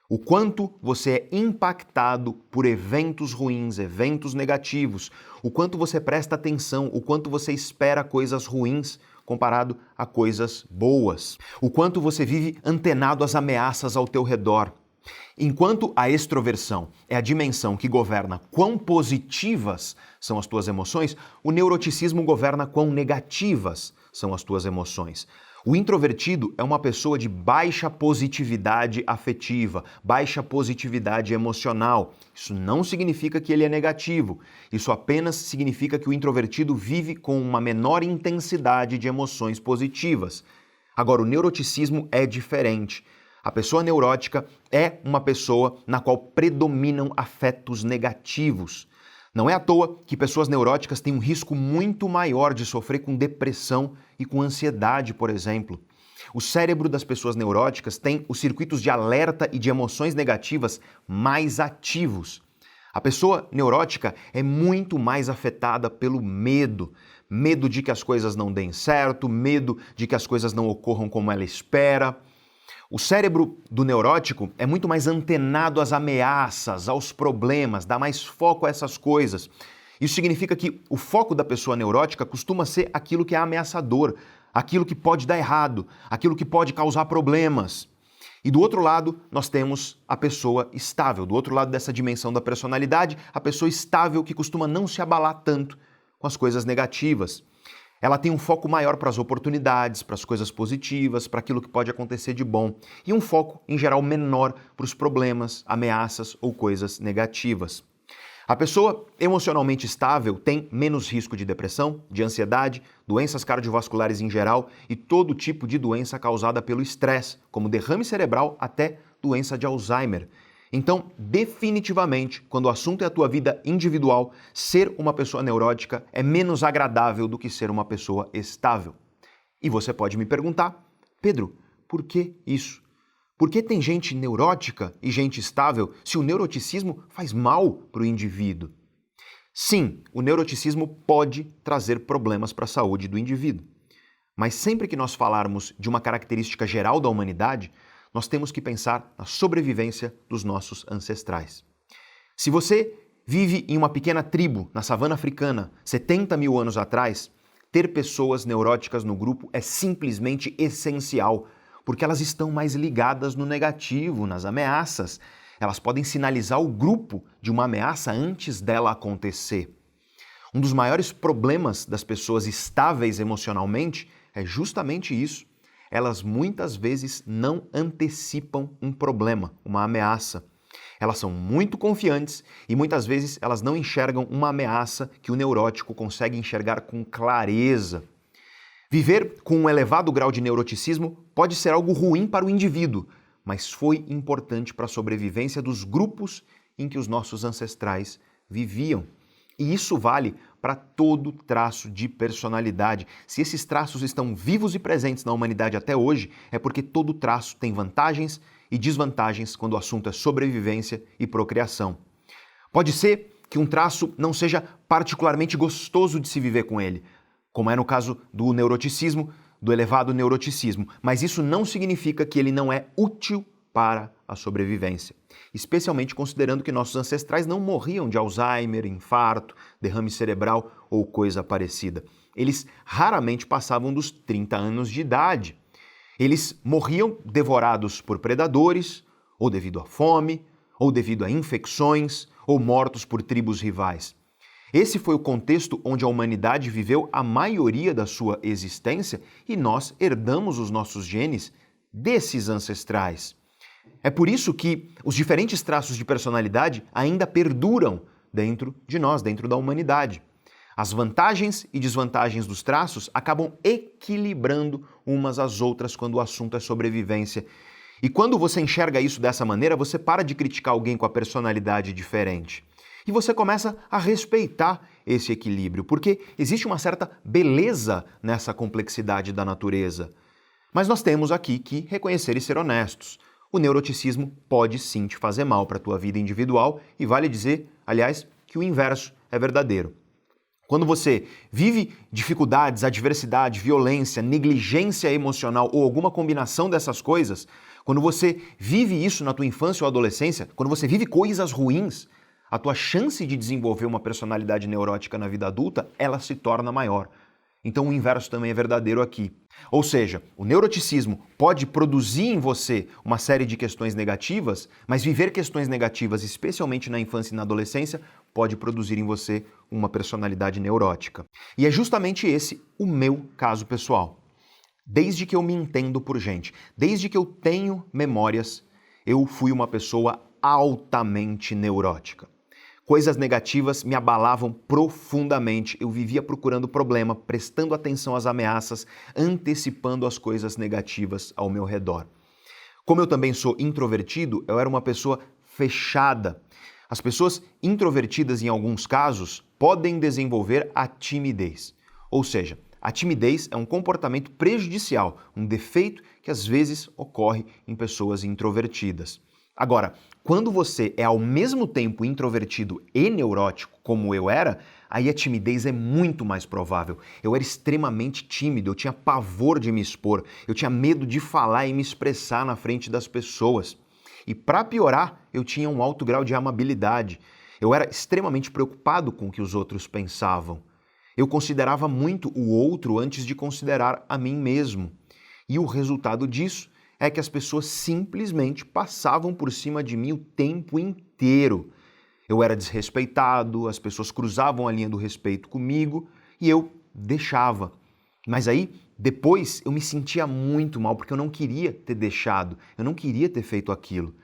o quanto você é impactado por eventos ruins, eventos negativos, o quanto você presta atenção, o quanto você espera coisas ruins comparado a coisas boas, o quanto você vive antenado às ameaças ao teu redor. Enquanto a extroversão é a dimensão que governa quão positivas são as tuas emoções, o neuroticismo governa quão negativas são as tuas emoções. O introvertido é uma pessoa de baixa positividade afetiva, baixa positividade emocional. Isso não significa que ele é negativo. Isso apenas significa que o introvertido vive com uma menor intensidade de emoções positivas. Agora, o neuroticismo é diferente. A pessoa neurótica é uma pessoa na qual predominam afetos negativos. Não é à toa que pessoas neuróticas têm um risco muito maior de sofrer com depressão e com ansiedade, por exemplo. O cérebro das pessoas neuróticas tem os circuitos de alerta e de emoções negativas mais ativos. A pessoa neurótica é muito mais afetada pelo medo. Medo de que as coisas não deem certo, medo de que as coisas não ocorram como ela espera. O cérebro do neurótico é muito mais antenado às ameaças, aos problemas, dá mais foco a essas coisas. Isso significa que o foco da pessoa neurótica costuma ser aquilo que é ameaçador, aquilo que pode dar errado, aquilo que pode causar problemas. E do outro lado, nós temos a pessoa estável. Do outro lado dessa dimensão da personalidade, a pessoa estável que costuma não se abalar tanto com as coisas negativas. Ela tem um foco maior para as oportunidades, para as coisas positivas, para aquilo que pode acontecer de bom. E um foco, em geral, menor para os problemas, ameaças ou coisas negativas. A pessoa emocionalmente estável tem menos risco de depressão, de ansiedade, doenças cardiovasculares em geral e todo tipo de doença causada pelo estresse, como derrame cerebral até doença de Alzheimer. Então, definitivamente, quando o assunto é a tua vida individual, ser uma pessoa neurótica é menos agradável do que ser uma pessoa estável. E você pode me perguntar, Pedro, por que isso? Por que tem gente neurótica e gente estável se o neuroticismo faz mal para o indivíduo? Sim, o neuroticismo pode trazer problemas para a saúde do indivíduo. Mas sempre que nós falarmos de uma característica geral da humanidade, nós temos que pensar na sobrevivência dos nossos ancestrais. Se você vive em uma pequena tribo na savana africana 70 mil anos atrás, ter pessoas neuróticas no grupo é simplesmente essencial, porque elas estão mais ligadas no negativo, nas ameaças. Elas podem sinalizar o grupo de uma ameaça antes dela acontecer. Um dos maiores problemas das pessoas estáveis emocionalmente é justamente isso. Elas muitas vezes não antecipam um problema, uma ameaça. Elas são muito confiantes e muitas vezes elas não enxergam uma ameaça que o neurótico consegue enxergar com clareza. Viver com um elevado grau de neuroticismo pode ser algo ruim para o indivíduo, mas foi importante para a sobrevivência dos grupos em que os nossos ancestrais viviam. E isso vale para todo traço de personalidade. Se esses traços estão vivos e presentes na humanidade até hoje, é porque todo traço tem vantagens e desvantagens quando o assunto é sobrevivência e procriação. Pode ser que um traço não seja particularmente gostoso de se viver com ele, como é no caso do neuroticismo, do elevado neuroticismo, mas isso não significa que ele não é útil para a sobrevivência, especialmente considerando que nossos ancestrais não morriam de Alzheimer, infarto, derrame cerebral ou coisa parecida. Eles raramente passavam dos 30 anos de idade. Eles morriam devorados por predadores, ou devido à fome, ou devido a infecções, ou mortos por tribos rivais. Esse foi o contexto onde a humanidade viveu a maioria da sua existência e nós herdamos os nossos genes desses ancestrais. É por isso que os diferentes traços de personalidade ainda perduram dentro de nós, dentro da humanidade. As vantagens e desvantagens dos traços acabam equilibrando umas às outras quando o assunto é sobrevivência. E quando você enxerga isso dessa maneira, você para de criticar alguém com a personalidade diferente. E você começa a respeitar esse equilíbrio, porque existe uma certa beleza nessa complexidade da natureza. Mas nós temos aqui que reconhecer e ser honestos. O neuroticismo pode sim te fazer mal para a tua vida individual e vale dizer, aliás, que o inverso é verdadeiro. Quando você vive dificuldades, adversidade, violência, negligência emocional ou alguma combinação dessas coisas, quando você vive isso na tua infância ou adolescência, quando você vive coisas ruins, a tua chance de desenvolver uma personalidade neurótica na vida adulta, ela se torna maior. Então o inverso também é verdadeiro aqui. Ou seja, o neuroticismo pode produzir em você uma série de questões negativas, mas viver questões negativas, especialmente na infância e na adolescência, pode produzir em você uma personalidade neurótica. E é justamente esse o meu caso pessoal. Desde que eu me entendo por gente, desde que eu tenho memórias, eu fui uma pessoa altamente neurótica. Coisas negativas me abalavam profundamente. Eu vivia procurando problema, prestando atenção às ameaças, antecipando as coisas negativas ao meu redor. Como eu também sou introvertido, eu era uma pessoa fechada. As pessoas introvertidas, em alguns casos, podem desenvolver a timidez. Ou seja, a timidez é um comportamento prejudicial, um defeito que às vezes ocorre em pessoas introvertidas. Agora, quando você é ao mesmo tempo introvertido e neurótico, como eu era, aí a timidez é muito mais provável. Eu era extremamente tímido, eu tinha pavor de me expor, eu tinha medo de falar e me expressar na frente das pessoas. E para piorar, eu tinha um alto grau de amabilidade. Eu era extremamente preocupado com o que os outros pensavam. Eu considerava muito o outro antes de considerar a mim mesmo. E o resultado disso é que as pessoas simplesmente passavam por cima de mim o tempo inteiro. Eu era desrespeitado, as pessoas cruzavam a linha do respeito comigo e eu deixava. Mas aí, depois, eu me sentia muito mal porque eu não queria ter deixado, eu não queria ter feito aquilo.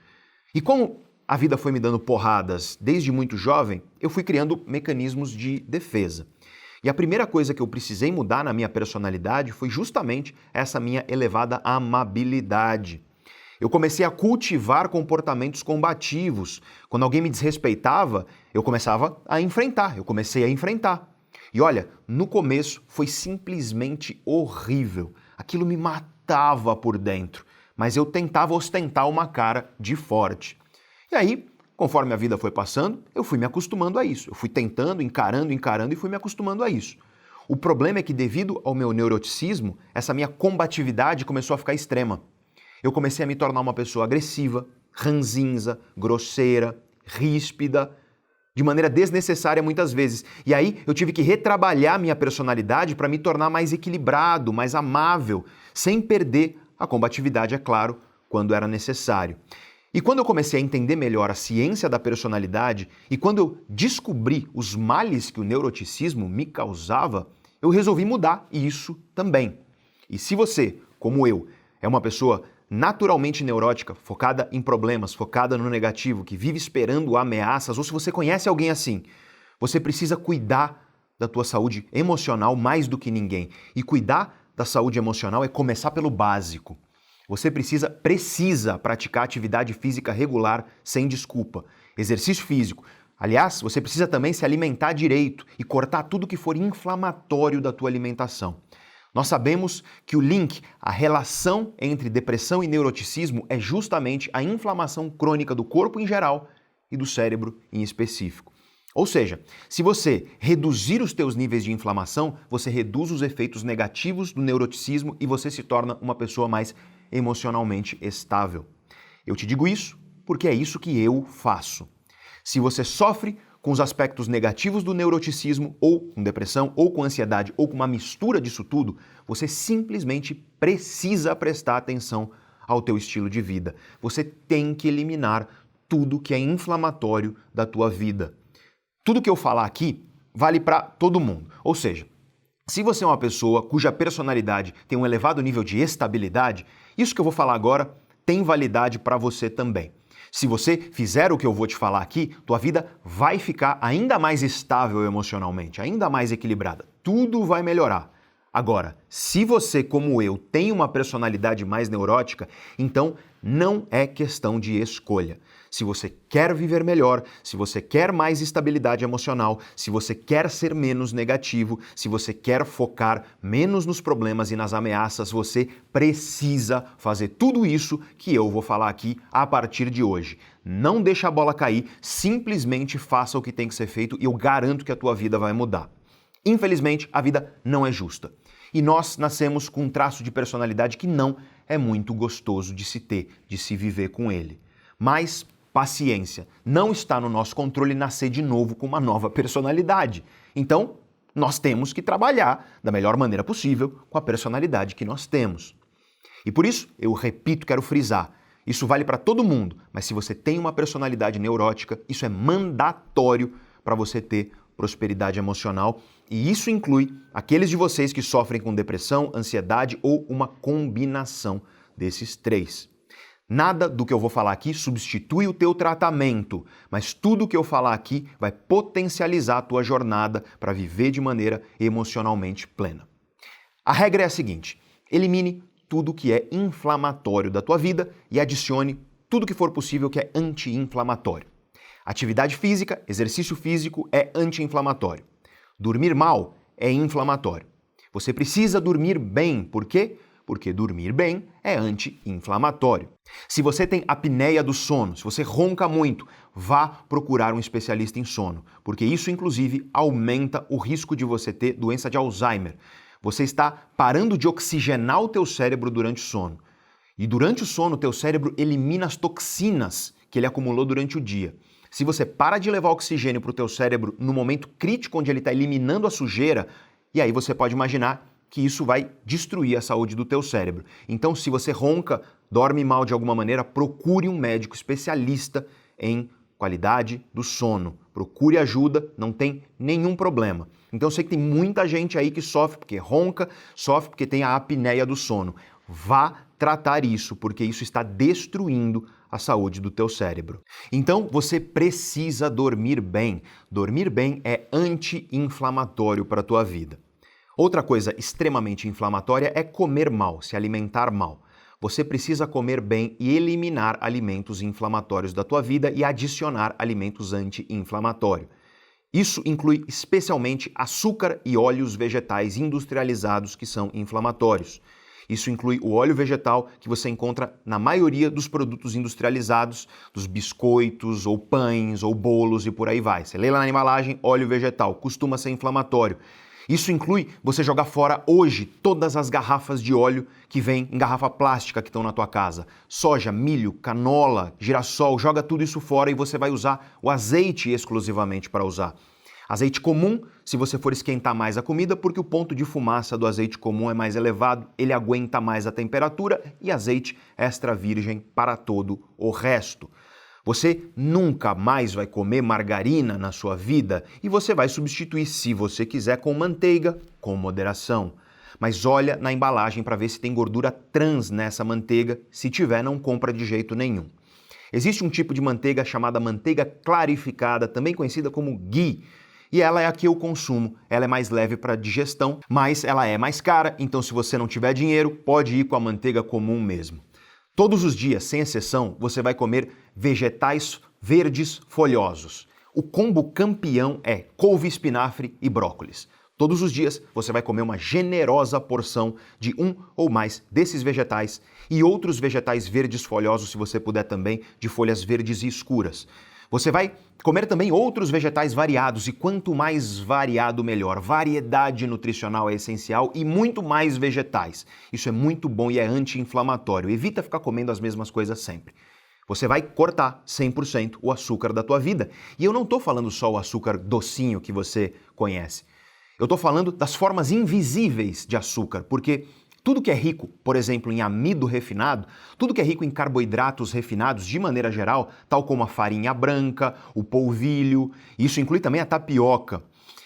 E como a vida foi me dando porradas desde muito jovem, eu fui criando mecanismos de defesa. E a primeira coisa que eu precisei mudar na minha personalidade foi justamente essa minha elevada amabilidade. Eu comecei a cultivar comportamentos combativos. Quando alguém me desrespeitava, eu comecei a enfrentar. E olha, no começo foi simplesmente horrível. Aquilo me matava por dentro, mas eu tentava ostentar uma cara de forte. E aí, conforme a vida foi passando, eu fui me acostumando a isso. Eu fui tentando, encarando e fui me acostumando a isso. O problema é que, devido ao meu neuroticismo, essa minha combatividade começou a ficar extrema. Eu comecei a me tornar uma pessoa agressiva, ranzinza, grosseira, ríspida, de maneira desnecessária muitas vezes. E aí eu tive que retrabalhar minha personalidade para me tornar mais equilibrado, mais amável, sem perder a combatividade, é claro, quando era necessário. E quando eu comecei a entender melhor a ciência da personalidade e quando eu descobri os males que o neuroticismo me causava, eu resolvi mudar isso também. E se você, como eu, é uma pessoa naturalmente neurótica, focada em problemas, focada no negativo, que vive esperando ameaças, ou se você conhece alguém assim, você precisa cuidar da tua saúde emocional mais do que ninguém. E cuidar da saúde emocional é começar pelo básico. Você precisa praticar atividade física regular sem desculpa. Exercício físico. Aliás, você precisa também se alimentar direito e cortar tudo que for inflamatório da tua alimentação. Nós sabemos que o link, a relação entre depressão e neuroticismo é justamente a inflamação crônica do corpo em geral e do cérebro em específico. Ou seja, se você reduzir os teus níveis de inflamação, você reduz os efeitos negativos do neuroticismo e você se torna uma pessoa mais emocionalmente estável. Eu te digo isso porque é isso que eu faço. Se você sofre com os aspectos negativos do neuroticismo, ou com depressão, ou com ansiedade, ou com uma mistura disso tudo, você simplesmente precisa prestar atenção ao teu estilo de vida. Você tem que eliminar tudo que é inflamatório da tua vida. Tudo que eu falar aqui vale para todo mundo. Ou seja, se você é uma pessoa cuja personalidade tem um elevado nível de estabilidade, isso que eu vou falar agora tem validade para você também. Se você fizer o que eu vou te falar aqui, tua vida vai ficar ainda mais estável emocionalmente, ainda mais equilibrada. Tudo vai melhorar. Agora, se você, como eu, tem uma personalidade mais neurótica, então não é questão de escolha. Se você quer viver melhor, se você quer mais estabilidade emocional, se você quer ser menos negativo, se você quer focar menos nos problemas e nas ameaças, você precisa fazer tudo isso que eu vou falar aqui a partir de hoje. Não deixa a bola cair, simplesmente faça o que tem que ser feito e eu garanto que a tua vida vai mudar. Infelizmente, a vida não é justa. E nós nascemos com um traço de personalidade que não é muito gostoso de se ter, de se viver com ele. Mas paciência, não está no nosso controle nascer de novo com uma nova personalidade. Então, nós temos que trabalhar da melhor maneira possível com a personalidade que nós temos. E por isso, eu repito, quero frisar, isso vale para todo mundo, mas se você tem uma personalidade neurótica, isso é mandatório para você ter prosperidade emocional, e isso inclui aqueles de vocês que sofrem com depressão, ansiedade ou uma combinação desses três. Nada do que eu vou falar aqui substitui o teu tratamento, mas tudo que eu falar aqui vai potencializar a tua jornada para viver de maneira emocionalmente plena. A regra é a seguinte: elimine tudo que é inflamatório da tua vida e adicione tudo que for possível que é anti-inflamatório. Atividade física, exercício físico é anti-inflamatório. Dormir mal é inflamatório. Você precisa dormir bem, por quê? Porque dormir bem é anti-inflamatório. Se você tem apneia do sono, se você ronca muito, vá procurar um especialista em sono, porque isso inclusive aumenta o risco de você ter doença de Alzheimer. Você está parando de oxigenar o teu cérebro durante o sono. E durante o sono, o teu cérebro elimina as toxinas que ele acumulou durante o dia. Se você para de levar oxigênio para o teu cérebro no momento crítico onde ele está eliminando a sujeira, e aí você pode imaginar que isso vai destruir a saúde do teu cérebro. Então, se você ronca, dorme mal de alguma maneira, procure um médico especialista em qualidade do sono. Procure ajuda, não tem nenhum problema. Então, eu sei que tem muita gente aí que sofre porque ronca, sofre porque tem a apneia do sono. Vá tratar isso, porque isso está destruindo a saúde do teu cérebro. Então, você precisa dormir bem. Dormir bem é anti-inflamatório para a tua vida. Outra coisa extremamente inflamatória é comer mal, se alimentar mal. Você precisa comer bem e eliminar alimentos inflamatórios da tua vida e adicionar alimentos anti-inflamatórios. Isso inclui especialmente açúcar e óleos vegetais industrializados que são inflamatórios. Isso inclui o óleo vegetal que você encontra na maioria dos produtos industrializados, dos biscoitos ou pães ou bolos e por aí vai. Você lê lá na embalagem, óleo vegetal, costuma ser inflamatório. Isso inclui você jogar fora hoje todas as garrafas de óleo que vem em garrafa plástica que estão na tua casa. Soja, milho, canola, girassol, joga tudo isso fora e você vai usar o azeite exclusivamente para usar. Azeite comum, se você for esquentar mais a comida, porque o ponto de fumaça do azeite comum é mais elevado, ele aguenta mais a temperatura, e azeite extra virgem para todo o resto. Você nunca mais vai comer margarina na sua vida e você vai substituir, se você quiser, com manteiga, com moderação. Mas olha na embalagem para ver se tem gordura trans nessa manteiga. Se tiver, não compra de jeito nenhum. Existe um tipo de manteiga chamada manteiga clarificada, também conhecida como ghee, e ela é a que eu consumo. Ela é mais leve para digestão, mas ela é mais cara, então se você não tiver dinheiro, pode ir com a manteiga comum mesmo. Todos os dias, sem exceção, você vai comer vegetais verdes folhosos. O combo campeão é couve, espinafre e brócolis. Todos os dias você vai comer uma generosa porção de um ou mais desses vegetais e outros vegetais verdes folhosos, se você puder também, de folhas verdes e escuras. Você vai comer também outros vegetais variados e quanto mais variado, melhor. Variedade nutricional é essencial e muito mais vegetais. Isso é muito bom e é anti-inflamatório. Evita ficar comendo as mesmas coisas sempre. Você vai cortar 100% o açúcar da tua vida. E eu não estou falando só o açúcar docinho que você conhece. Eu estou falando das formas invisíveis de açúcar, porque tudo que é rico, por exemplo, em amido refinado, tudo que é rico em carboidratos refinados de maneira geral, tal como a farinha branca, o polvilho, isso inclui também a tapioca.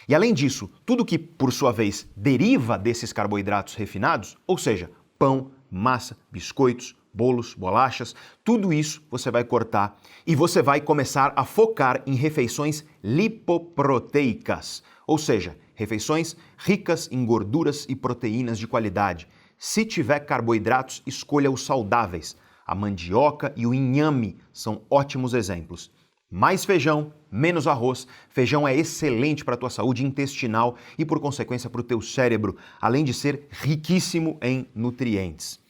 E além disso, tudo que, por sua vez, deriva desses carboidratos refinados, ou seja, pão, massa, biscoitos, bolos, bolachas, tudo isso você vai cortar e você vai começar a focar em refeições lipoproteicas, ou seja, refeições ricas em gorduras e proteínas de qualidade. Se tiver carboidratos, escolha os saudáveis. A mandioca e o inhame são ótimos exemplos. Mais feijão, menos arroz. Feijão é excelente para a tua saúde intestinal e, por consequência, para o teu cérebro, além de ser riquíssimo em nutrientes.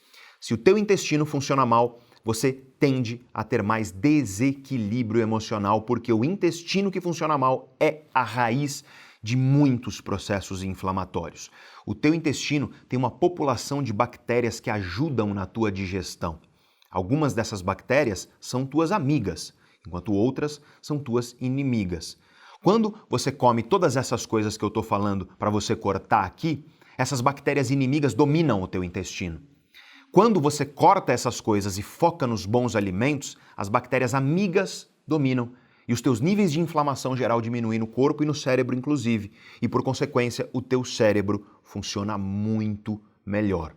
Se o teu intestino funciona mal, você tende a ter mais desequilíbrio emocional, porque o intestino que funciona mal é a raiz de muitos processos inflamatórios. O teu intestino tem uma população de bactérias que ajudam na tua digestão. Algumas dessas bactérias são tuas amigas, enquanto outras são tuas inimigas. Quando você come todas essas coisas que eu estou falando para você cortar aqui, essas bactérias inimigas dominam o teu intestino. Quando você corta essas coisas e foca nos bons alimentos, as bactérias amigas dominam E os teus níveis de inflamação geral diminuem no corpo e no cérebro, inclusive. E, por consequência, o teu cérebro funciona muito melhor.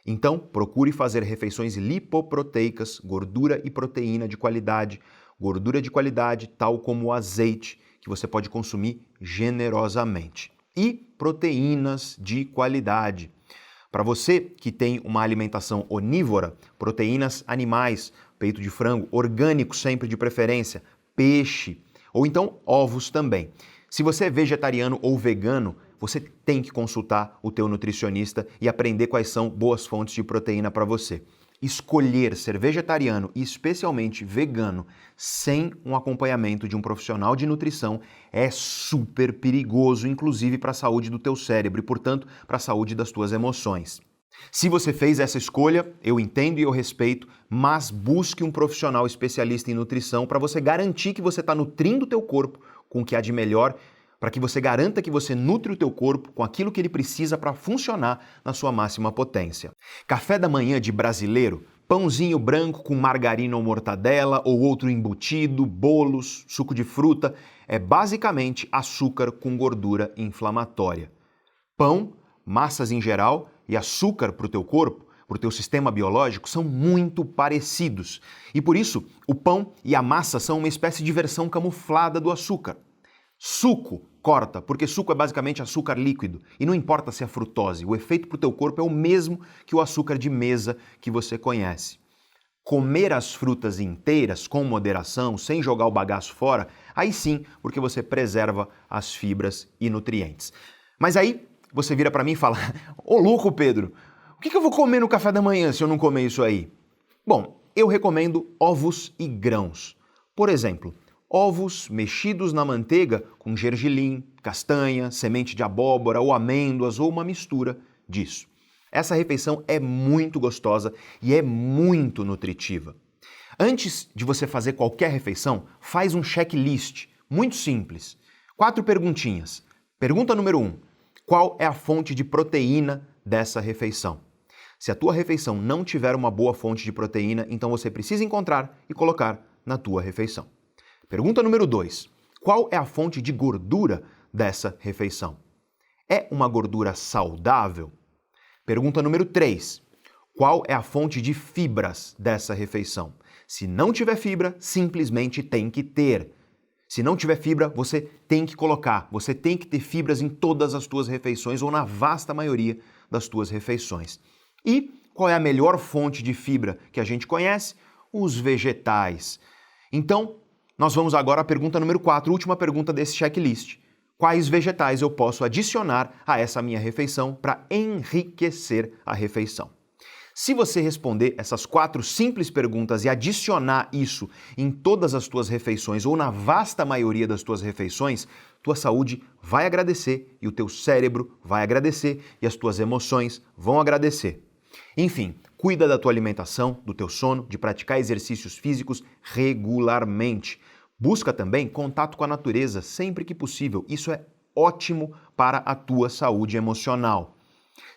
Então, procure fazer refeições lipoproteicas, gordura e proteína de qualidade. Gordura de qualidade, tal como o azeite, que você pode consumir generosamente. E proteínas de qualidade. Para você que tem uma alimentação onívora, proteínas animais, peito de frango, orgânico sempre de preferência, peixe, ou então ovos também. Se você é vegetariano ou vegano, você tem que consultar o teu nutricionista e aprender quais são boas fontes de proteína para você. Escolher ser vegetariano e especialmente vegano sem um acompanhamento de um profissional de nutrição é super perigoso, inclusive para a saúde do teu cérebro e, portanto, para a saúde das tuas emoções. Se você fez essa escolha, eu entendo e eu respeito, mas busque um profissional especialista em nutrição para você garantir que você está nutrindo o teu corpo com o que há de melhor, para que você garanta que você nutre o teu corpo com aquilo que ele precisa para funcionar na sua máxima potência. Café da manhã de brasileiro, pãozinho branco com margarina ou mortadela ou outro embutido, bolos, suco de fruta, é basicamente açúcar com gordura inflamatória. Pão, massas em geral e açúcar para o teu corpo, para o teu sistema biológico, são muito parecidos. E por isso, o pão e a massa são uma espécie de versão camuflada do açúcar. Suco corta, porque suco é basicamente açúcar líquido. E não importa se é frutose, o efeito para o teu corpo é o mesmo que o açúcar de mesa que você conhece. Comer as frutas inteiras, com moderação, sem jogar o bagaço fora, aí sim, porque você preserva as fibras e nutrientes. Mas aí você vira para mim e fala: ô louco, Pedro, o que eu vou comer no café da manhã se eu não comer isso aí? Bom, eu recomendo ovos e grãos. Por exemplo, ovos mexidos na manteiga com gergelim, castanha, semente de abóbora ou amêndoas ou uma mistura disso. Essa refeição é muito gostosa e é muito nutritiva. Antes de você fazer qualquer refeição, faz um checklist muito simples. 4 perguntinhas. Pergunta número 1. Qual é a fonte de proteína dessa refeição? Se a tua refeição não tiver uma boa fonte de proteína, então você precisa encontrar e colocar na tua refeição. Pergunta número 2. Qual é a fonte de gordura dessa refeição? É uma gordura saudável? Pergunta número 3. Qual é a fonte de fibras dessa refeição? Se não tiver fibra, simplesmente tem que ter. Se não tiver fibra, você tem que colocar. Você tem que ter fibras em todas as tuas refeições ou na vasta maioria das tuas refeições. E qual é a melhor fonte de fibra que a gente conhece? Os vegetais. Então, nós vamos agora à pergunta número 4, última pergunta desse checklist. Quais vegetais eu posso adicionar a essa minha refeição para enriquecer a refeição? Se você responder essas 4 simples perguntas e adicionar isso em todas as tuas refeições ou na vasta maioria das tuas refeições, tua saúde vai agradecer e o teu cérebro vai agradecer e as tuas emoções vão agradecer. Enfim, cuida da tua alimentação, do teu sono, de praticar exercícios físicos regularmente. Busca também contato com a natureza sempre que possível. Isso é ótimo para a tua saúde emocional.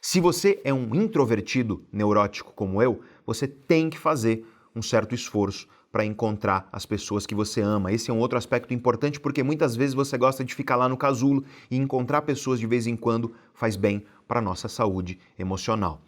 Se você é um introvertido neurótico como eu, você tem que fazer um certo esforço para encontrar as pessoas que você ama. Esse é um outro aspecto importante porque muitas vezes você gosta de ficar lá no casulo e encontrar pessoas de vez em quando faz bem para a nossa saúde emocional.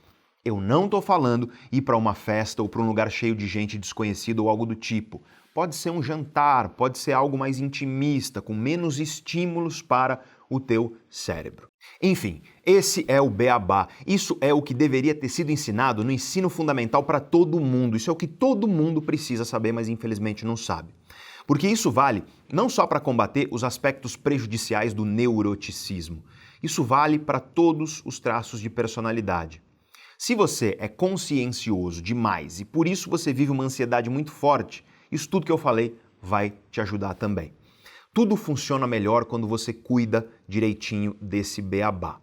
Eu não estou falando ir para uma festa ou para um lugar cheio de gente desconhecida ou algo do tipo. Pode ser um jantar, pode ser algo mais intimista, com menos estímulos para o teu cérebro. Enfim, esse é o beabá. Isso é o que deveria ter sido ensinado no ensino fundamental para todo mundo. Isso é o que todo mundo precisa saber, mas infelizmente não sabe. Porque isso vale não só para combater os aspectos prejudiciais do neuroticismo. Isso vale para todos os traços de personalidade. Se você é consciencioso demais e por isso você vive uma ansiedade muito forte, isso tudo que eu falei vai te ajudar também. Tudo funciona melhor quando você cuida direitinho desse beabá.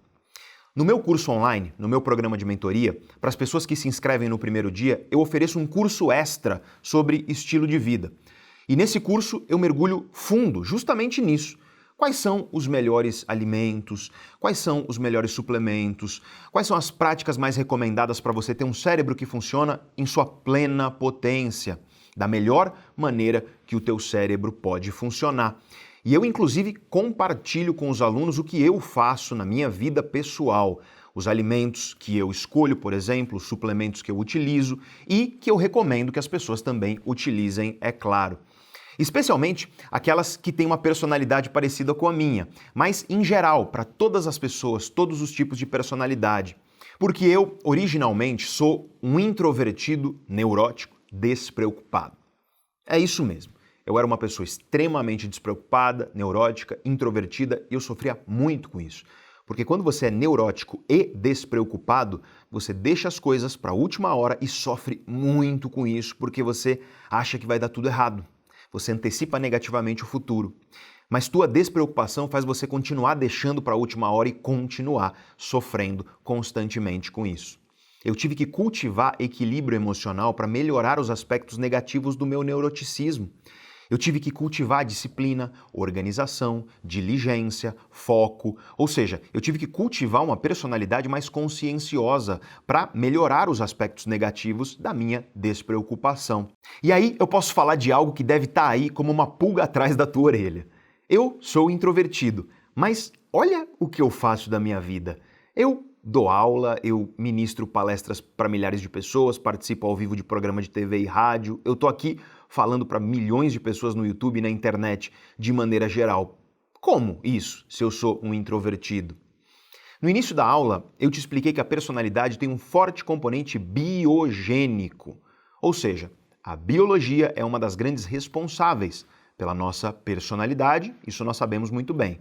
No meu curso online, no meu programa de mentoria, para as pessoas que se inscrevem no primeiro dia, eu ofereço um curso extra sobre estilo de vida. E nesse curso eu mergulho fundo justamente nisso. Quais são os melhores alimentos? Quais são os melhores suplementos? Quais são as práticas mais recomendadas para você ter um cérebro que funciona em sua plena potência? da melhor maneira que o teu cérebro pode funcionar. E eu, inclusive, compartilho com os alunos o que eu faço na minha vida pessoal, os alimentos que eu escolho, por exemplo, os suplementos que eu utilizo e que eu recomendo que as pessoas também utilizem, é claro. Especialmente aquelas que têm uma personalidade parecida com a minha, mas em geral, para todas as pessoas, todos os tipos de personalidade. Porque eu, originalmente, sou um introvertido neurótico despreocupado. É isso mesmo. Eu era uma pessoa extremamente despreocupada, neurótica, introvertida e eu sofria muito com isso. Porque quando você é neurótico e despreocupado, você deixa as coisas para a última hora e sofre muito com isso porque você acha que vai dar tudo errado. Você antecipa negativamente o futuro. Mas tua despreocupação faz você continuar deixando para a última hora e continuar sofrendo constantemente com isso. Eu tive que cultivar equilíbrio emocional para melhorar os aspectos negativos do meu neuroticismo. Eu tive que cultivar disciplina, organização, diligência, foco, ou seja, eu tive que cultivar uma personalidade mais conscienciosa para melhorar os aspectos negativos da minha despreocupação. E aí eu posso falar de algo que deve estar aí como uma pulga atrás da tua orelha. Eu sou introvertido, mas olha o que eu faço da minha vida. Eu dou aula, eu ministro palestras para milhares de pessoas, participo ao vivo de programa de TV e rádio, eu tô aqui falando para milhões de pessoas no YouTube e na internet de maneira geral. Como isso, se eu sou um introvertido? No início da aula, eu te expliquei que a personalidade tem um forte componente biogênico, ou seja, a biologia é uma das grandes responsáveis pela nossa personalidade, isso nós sabemos muito bem.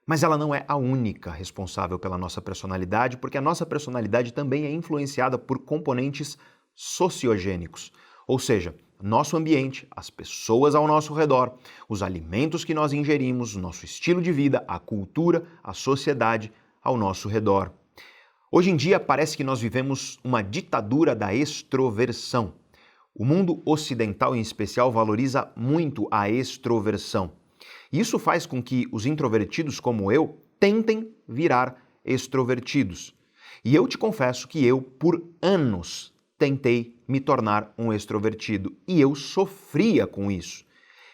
Mas ela não é a única responsável pela nossa personalidade, porque a nossa personalidade também é influenciada por componentes sociogênicos, ou seja, nosso ambiente, as pessoas ao nosso redor, os alimentos que nós ingerimos, o nosso estilo de vida, a cultura, a sociedade ao nosso redor. Hoje em dia parece que nós vivemos uma ditadura da extroversão. O mundo ocidental, em especial, valoriza muito a extroversão. Isso faz com que os introvertidos como eu tentem virar extrovertidos. E eu te confesso que eu, por anos, tentei me tornar um extrovertido e eu sofria com isso.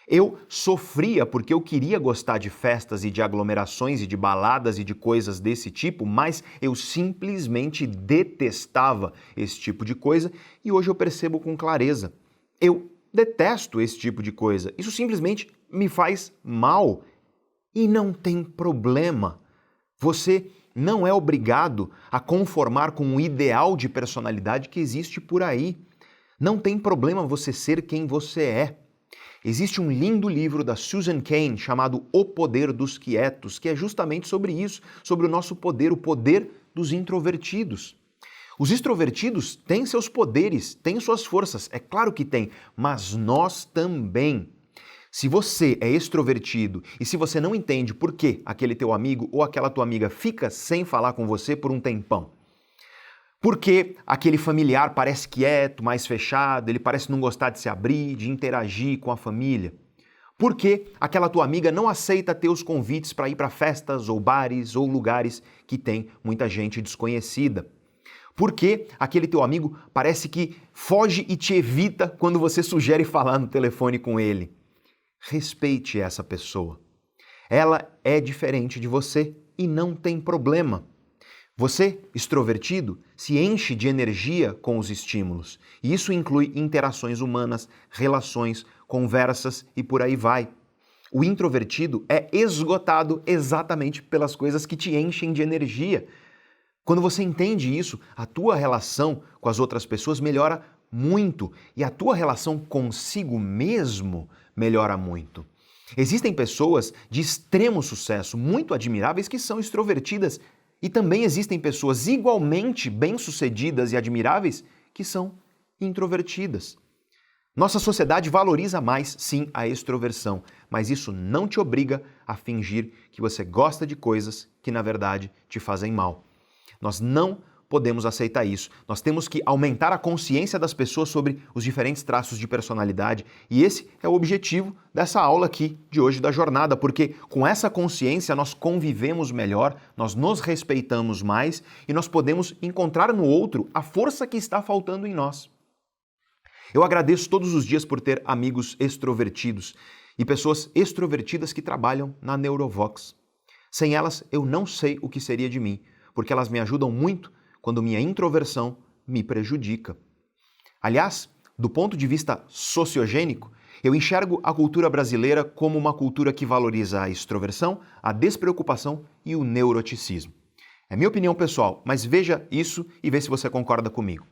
Eu sofria porque eu queria gostar de festas e de aglomerações e de baladas e de coisas desse tipo, mas eu simplesmente detestava esse tipo de coisa e hoje eu percebo com clareza. Eu detesto esse tipo de coisa. Isso simplesmente me faz mal e não tem problema. Você não é obrigado a conformar com o ideal de personalidade que existe por aí. Não tem problema você ser quem você é. Existe um lindo livro da Susan Cain chamado O Poder dos Quietos, que é justamente sobre isso, sobre o nosso poder, o poder dos introvertidos. Os extrovertidos têm seus poderes, têm suas forças, é claro que tem, mas nós também. Se você é extrovertido e se você não entende por que aquele teu amigo ou aquela tua amiga fica sem falar com você por um tempão, porque aquele familiar parece quieto, mais fechado, ele parece não gostar de se abrir, de interagir com a família. Por que aquela tua amiga não aceita teus convites para ir para festas ou bares ou lugares que tem muita gente desconhecida? Por que aquele teu amigo parece que foge e te evita quando você sugere falar no telefone com ele? Respeite essa pessoa. Ela é diferente de você e não tem problema. Você, extrovertido, se enche de energia com os estímulos. E isso inclui interações humanas, relações, conversas e por aí vai. O introvertido é esgotado exatamente pelas coisas que te enchem de energia. Quando você entende isso, a tua relação com as outras pessoas melhora muito e a tua relação consigo mesmo melhora muito. Existem pessoas de extremo sucesso, muito admiráveis, que são extrovertidas. E também existem pessoas igualmente bem-sucedidas e admiráveis que são introvertidas. Nossa sociedade valoriza mais, sim, a extroversão, mas isso não te obriga a fingir que você gosta de coisas que, na verdade, te fazem mal. Nós não podemos aceitar isso. Nós temos que aumentar a consciência das pessoas sobre os diferentes traços de personalidade e esse é o objetivo dessa aula aqui de hoje da jornada, porque com essa consciência nós convivemos melhor, nós nos respeitamos mais e nós podemos encontrar no outro a força que está faltando em nós. Eu agradeço todos os dias por ter amigos extrovertidos e pessoas extrovertidas que trabalham na Neurovox. Sem elas, eu não sei o que seria de mim, porque elas me ajudam muito quando minha introversão me prejudica. Aliás, do ponto de vista sociogênico, eu enxergo a cultura brasileira como uma cultura que valoriza a extroversão, a despreocupação e o neuroticismo. É minha opinião pessoal, mas veja isso e vê se você concorda comigo.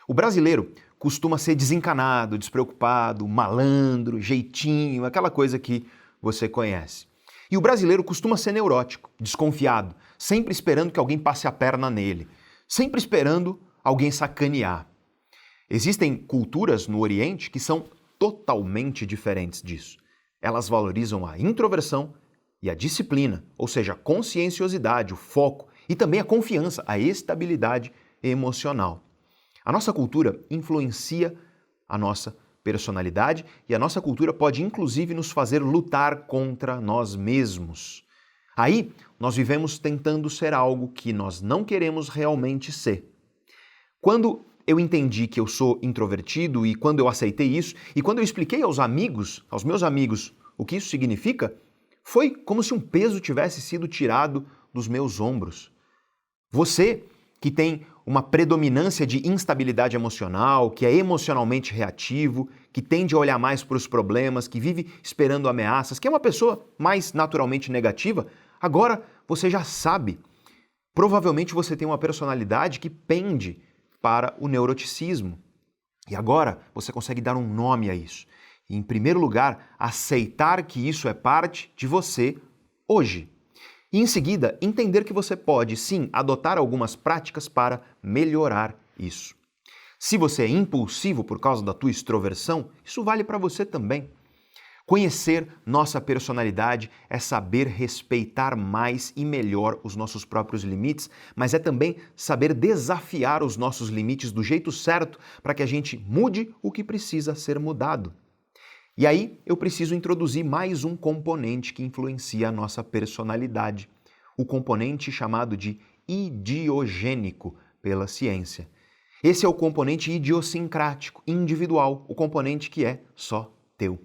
O brasileiro costuma ser desencanado, despreocupado, malandro, jeitinho, aquela coisa que você conhece. E o brasileiro costuma ser neurótico, desconfiado, sempre esperando que alguém passe a perna nele, sempre esperando alguém sacanear. Existem culturas no Oriente que são totalmente diferentes disso. Elas valorizam a introversão e a disciplina, ou seja, a conscienciosidade, o foco e também a confiança, a estabilidade emocional. A nossa cultura influencia a nossa personalidade e a nossa cultura pode inclusive nos fazer lutar contra nós mesmos. Aí, nós vivemos tentando ser algo que nós não queremos realmente ser. Quando eu entendi que eu sou introvertido e quando eu aceitei isso e quando eu expliquei aos meus amigos, o que isso significa, foi como se um peso tivesse sido tirado dos meus ombros. Você que tem uma predominância de instabilidade emocional, que é emocionalmente reativo, que tende a olhar mais para os problemas, que vive esperando ameaças, que é uma pessoa mais naturalmente negativa, agora você já sabe. Provavelmente você tem uma personalidade que pende para o neuroticismo. E agora você consegue dar um nome a isso. E, em primeiro lugar, aceitar que isso é parte de você hoje. E em seguida, entender que você pode, sim, adotar algumas práticas para melhorar isso. Se você é impulsivo por causa da tua extroversão, isso vale para você também. Conhecer nossa personalidade é saber respeitar mais e melhor os nossos próprios limites, mas é também saber desafiar os nossos limites do jeito certo para que a gente mude o que precisa ser mudado. E aí eu preciso introduzir mais um componente que influencia a nossa personalidade, o componente chamado de idiogênico pela ciência. Esse é o componente idiosincrático, individual, o componente que é só teu.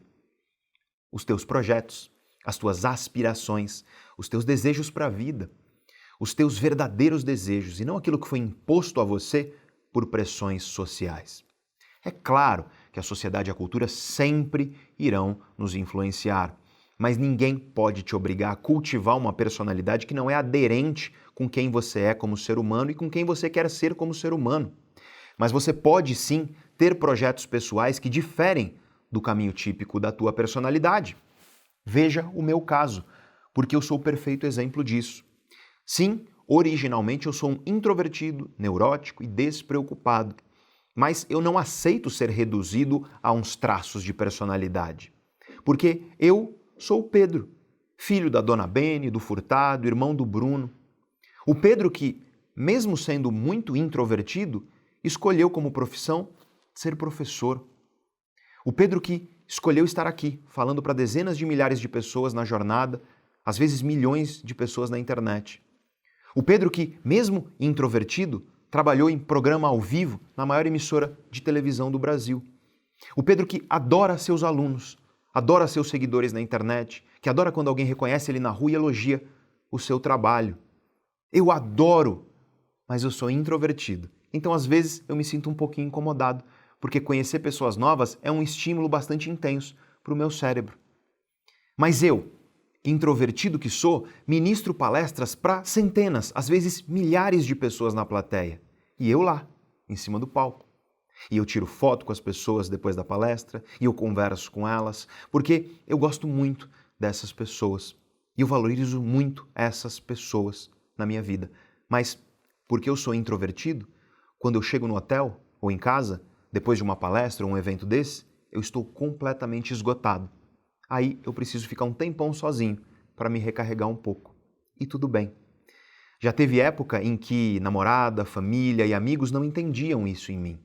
Os teus projetos, as tuas aspirações, os teus desejos para a vida, os teus verdadeiros desejos e não aquilo que foi imposto a você por pressões sociais. É claro que a sociedade e a cultura sempre irão nos influenciar, mas ninguém pode te obrigar a cultivar uma personalidade que não é aderente com quem você é como ser humano e com quem você quer ser como ser humano. Mas você pode sim ter projetos pessoais que diferem do caminho típico da tua personalidade. Veja o meu caso, porque eu sou o perfeito exemplo disso. Sim, originalmente eu sou um introvertido, neurótico e despreocupado, mas eu não aceito ser reduzido a uns traços de personalidade. Porque eu sou o Pedro, filho da Dona Bene, do Furtado, irmão do Bruno. O Pedro que, mesmo sendo muito introvertido, escolheu como profissão ser professor. O Pedro que escolheu estar aqui, falando para dezenas de milhares de pessoas na jornada, às vezes milhões de pessoas na internet. O Pedro que, mesmo introvertido, trabalhou em programa ao vivo na maior emissora de televisão do Brasil. O Pedro que adora seus alunos, adora seus seguidores na internet, que adora quando alguém reconhece ele na rua e elogia o seu trabalho. Eu adoro, mas eu sou introvertido. Então, às vezes, eu me sinto um pouquinho incomodado, porque conhecer pessoas novas é um estímulo bastante intenso para o meu cérebro. Mas eu, introvertido que sou, ministro palestras para centenas, às vezes milhares de pessoas na plateia. E eu lá, em cima do palco. E eu tiro foto com as pessoas depois da palestra, e eu converso com elas, porque eu gosto muito dessas pessoas. E eu valorizo muito essas pessoas na minha vida. Mas, porque eu sou introvertido, quando eu chego no hotel ou em casa, depois de uma palestra ou um evento desse, eu estou completamente esgotado. Aí eu preciso ficar um tempão sozinho para me recarregar um pouco. E tudo bem. Já teve época em que namorada, família e amigos não entendiam isso em mim.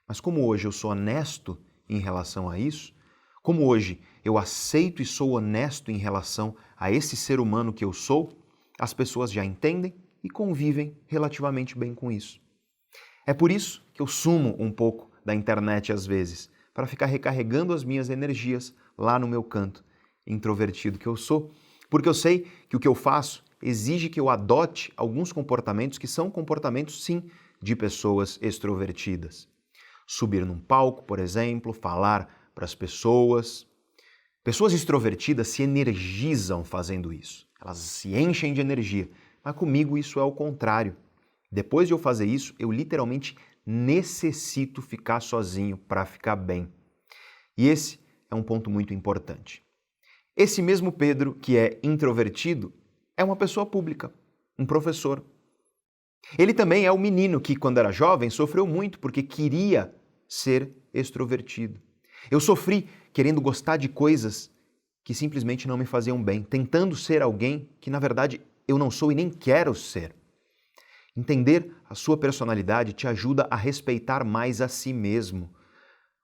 Mas como hoje eu sou honesto em relação a isso, como hoje eu aceito e sou honesto em relação a esse ser humano que eu sou, as pessoas já entendem e convivem relativamente bem com isso. É por isso que eu sumo um pouco da internet às vezes, para ficar recarregando as minhas energias lá no meu canto introvertido que eu sou, porque eu sei que o que eu faço exige que eu adote alguns comportamentos que são comportamentos, sim, de pessoas extrovertidas. Subir num palco, por exemplo, falar para as pessoas. Pessoas extrovertidas se energizam fazendo isso. Elas se enchem de energia. Mas comigo isso é o contrário. Depois de eu fazer isso, eu literalmente necessito ficar sozinho para ficar bem. E esse é um ponto muito importante. Esse mesmo Pedro, que é introvertido, é uma pessoa pública, um professor. Ele também é o menino que, quando era jovem, sofreu muito porque queria ser extrovertido. Eu sofri querendo gostar de coisas que simplesmente não me faziam bem, tentando ser alguém que, na verdade, eu não sou e nem quero ser. Entender a sua personalidade te ajuda a respeitar mais a si mesmo.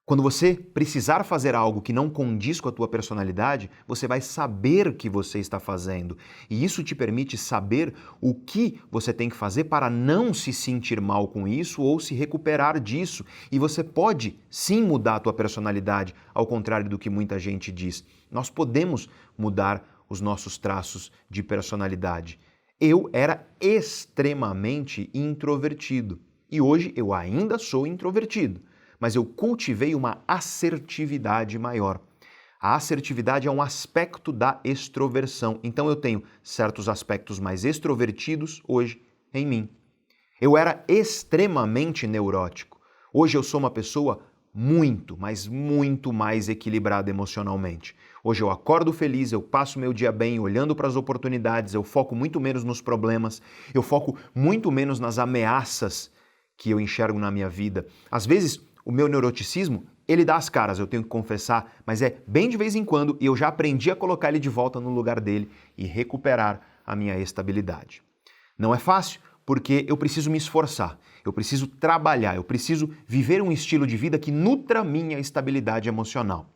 Quando você precisar fazer algo que não condiz com a tua personalidade, você vai saber o que você está fazendo. E isso te permite saber o que você tem que fazer para não se sentir mal com isso ou se recuperar disso. E você pode sim mudar a tua personalidade, ao contrário do que muita gente diz. Nós podemos mudar os nossos traços de personalidade. Eu era extremamente introvertido e hoje eu ainda sou introvertido. Mas eu cultivei uma assertividade maior. A assertividade é um aspecto da extroversão. Então eu tenho certos aspectos mais extrovertidos hoje em mim. Eu era extremamente neurótico. Hoje eu sou uma pessoa muito, mas muito mais equilibrada emocionalmente. Hoje eu acordo feliz, eu passo meu dia bem, olhando para as oportunidades, eu foco muito menos nos problemas, eu foco muito menos nas ameaças que eu enxergo na minha vida. Às vezes, o meu neuroticismo, ele dá as caras, eu tenho que confessar, mas é bem de vez em quando e eu já aprendi a colocar ele de volta no lugar dele e recuperar a minha estabilidade. Não é fácil, porque eu preciso me esforçar, eu preciso trabalhar, eu preciso viver um estilo de vida que nutra minha estabilidade emocional.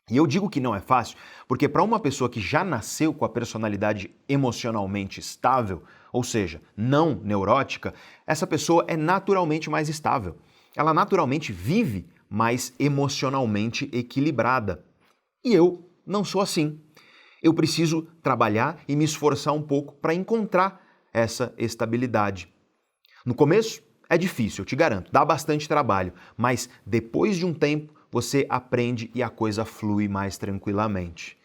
E eu digo que não é fácil, porque para uma pessoa que já nasceu com a personalidade emocionalmente estável, ou seja, não neurótica, essa pessoa é naturalmente mais estável. Ela naturalmente vive mais emocionalmente equilibrada. E eu não sou assim. Eu preciso trabalhar e me esforçar um pouco para encontrar essa estabilidade. No começo é difícil, eu te garanto, dá bastante trabalho, mas depois de um tempo você aprende e a coisa flui mais tranquilamente.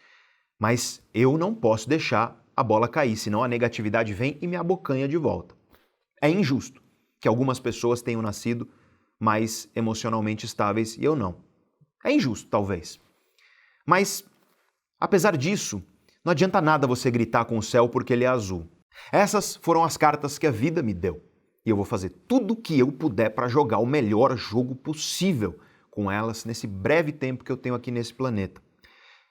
Mas eu não posso deixar a bola cair, senão a negatividade vem e me abocanha de volta. É injusto que algumas pessoas tenham nascido mais emocionalmente estáveis e eu não. É injusto, talvez. Mas, apesar disso, não adianta nada você gritar com o céu porque ele é azul. Essas foram as cartas que a vida me deu. E eu vou fazer tudo o que eu puder para jogar o melhor jogo possível com elas nesse breve tempo que eu tenho aqui nesse planeta.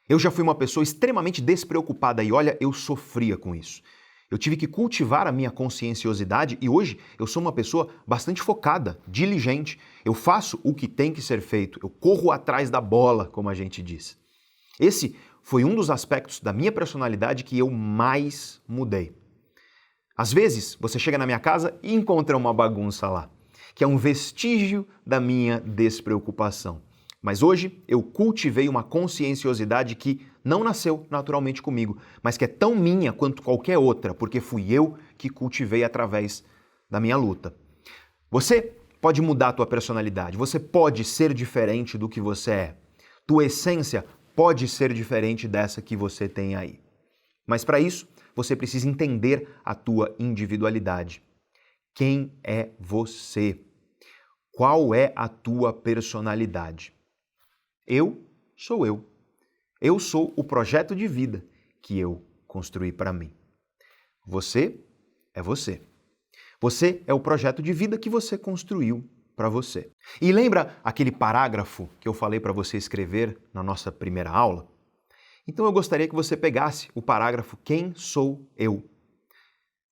Eu já fui uma pessoa extremamente despreocupada e olha, eu sofria com isso. Eu tive que cultivar a minha conscienciosidade e hoje eu sou uma pessoa bastante focada, diligente. Eu faço o que tem que ser feito, eu corro atrás da bola, como a gente diz. Esse foi um dos aspectos da minha personalidade que eu mais mudei. Às vezes, você chega na minha casa e encontra uma bagunça lá, que é um vestígio da minha despreocupação. Mas hoje eu cultivei uma conscienciosidade que não nasceu naturalmente comigo, mas que é tão minha quanto qualquer outra, porque fui eu que cultivei através da minha luta. Você pode mudar a tua personalidade, você pode ser diferente do que você é. Tua essência pode ser diferente dessa que você tem aí. Mas para isso, você precisa entender a tua individualidade. Quem é você? Qual é a tua personalidade? Eu sou eu. Eu sou o projeto de vida que eu construí para mim. Você é você. Você é o projeto de vida que você construiu para você. E lembra aquele parágrafo que eu falei para você escrever na nossa primeira aula? Então eu gostaria que você pegasse o parágrafo Quem sou eu?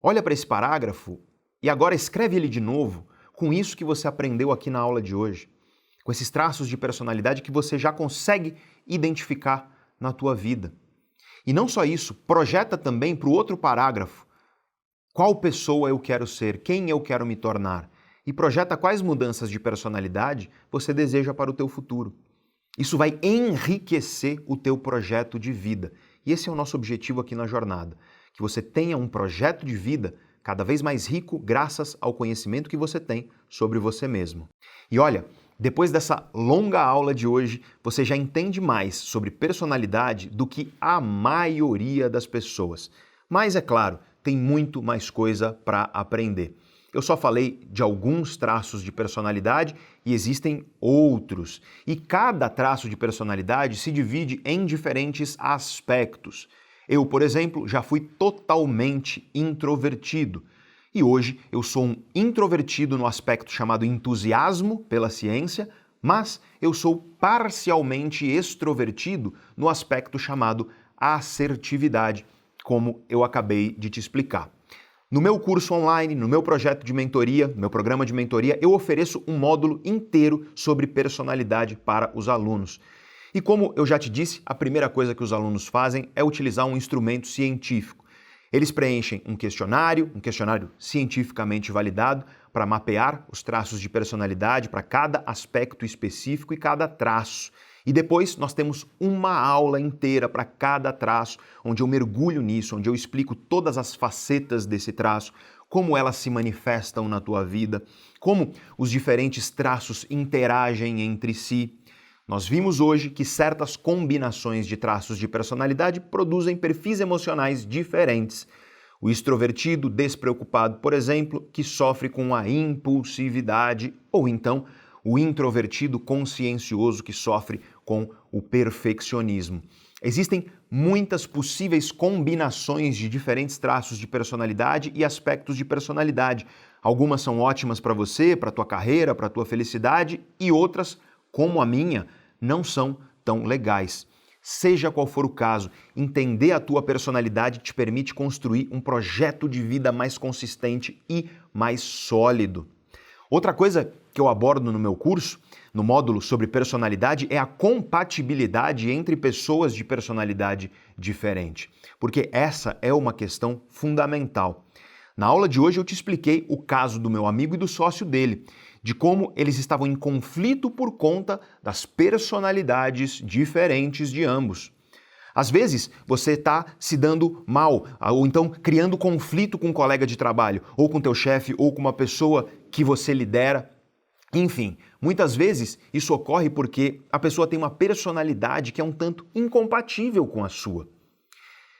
Olha para esse parágrafo e agora escreve ele de novo com isso que você aprendeu aqui na aula de hoje, com esses traços de personalidade que você já consegue identificar na tua vida. E não só isso, projeta também para o outro parágrafo qual pessoa eu quero ser, quem eu quero me tornar, e projeta quais mudanças de personalidade você deseja para o teu futuro. Isso vai enriquecer o teu projeto de vida. E esse é o nosso objetivo aqui na jornada, que você tenha um projeto de vida cada vez mais rico graças ao conhecimento que você tem sobre você mesmo. E olha, depois dessa longa aula de hoje, você já entende mais sobre personalidade do que a maioria das pessoas. Mas, é claro, tem muito mais coisa para aprender. Eu só falei de alguns traços de personalidade e existem outros. E cada traço de personalidade se divide em diferentes aspectos. Eu, por exemplo, já fui totalmente introvertido. E hoje eu sou um introvertido no aspecto chamado entusiasmo pela ciência, mas eu sou parcialmente extrovertido no aspecto chamado assertividade, como eu acabei de te explicar. No meu curso online, no meu projeto de mentoria, no meu programa de mentoria, eu ofereço um módulo inteiro sobre personalidade para os alunos. E como eu já te disse, a primeira coisa que os alunos fazem é utilizar um instrumento científico. Eles preenchem um questionário cientificamente validado, para mapear os traços de personalidade para cada aspecto específico e cada traço. E depois nós temos uma aula inteira para cada traço, onde eu mergulho nisso, onde eu explico todas as facetas desse traço, como elas se manifestam na tua vida, como os diferentes traços interagem entre si. Nós vimos hoje que certas combinações de traços de personalidade produzem perfis emocionais diferentes. O extrovertido despreocupado, por exemplo, que sofre com a impulsividade, ou então o introvertido consciencioso que sofre com o perfeccionismo. Existem muitas possíveis combinações de diferentes traços de personalidade e aspectos de personalidade. Algumas são ótimas para você, para a tua carreira, para a tua felicidade, e outras, como a minha, não são tão legais. Seja qual for o caso, entender a tua personalidade te permite construir um projeto de vida mais consistente e mais sólido. Outra coisa que eu abordo no meu curso, no módulo sobre personalidade, é a compatibilidade entre pessoas de personalidade diferente, porque essa é uma questão fundamental. Na aula de hoje eu te expliquei o caso do meu amigo e do sócio dele, de como eles estavam em conflito por conta das personalidades diferentes de ambos. Às vezes, você está se dando mal, ou então criando conflito com um colega de trabalho, ou com teu chefe, ou com uma pessoa que você lidera. Enfim, muitas vezes isso ocorre porque a pessoa tem uma personalidade que é um tanto incompatível com a sua.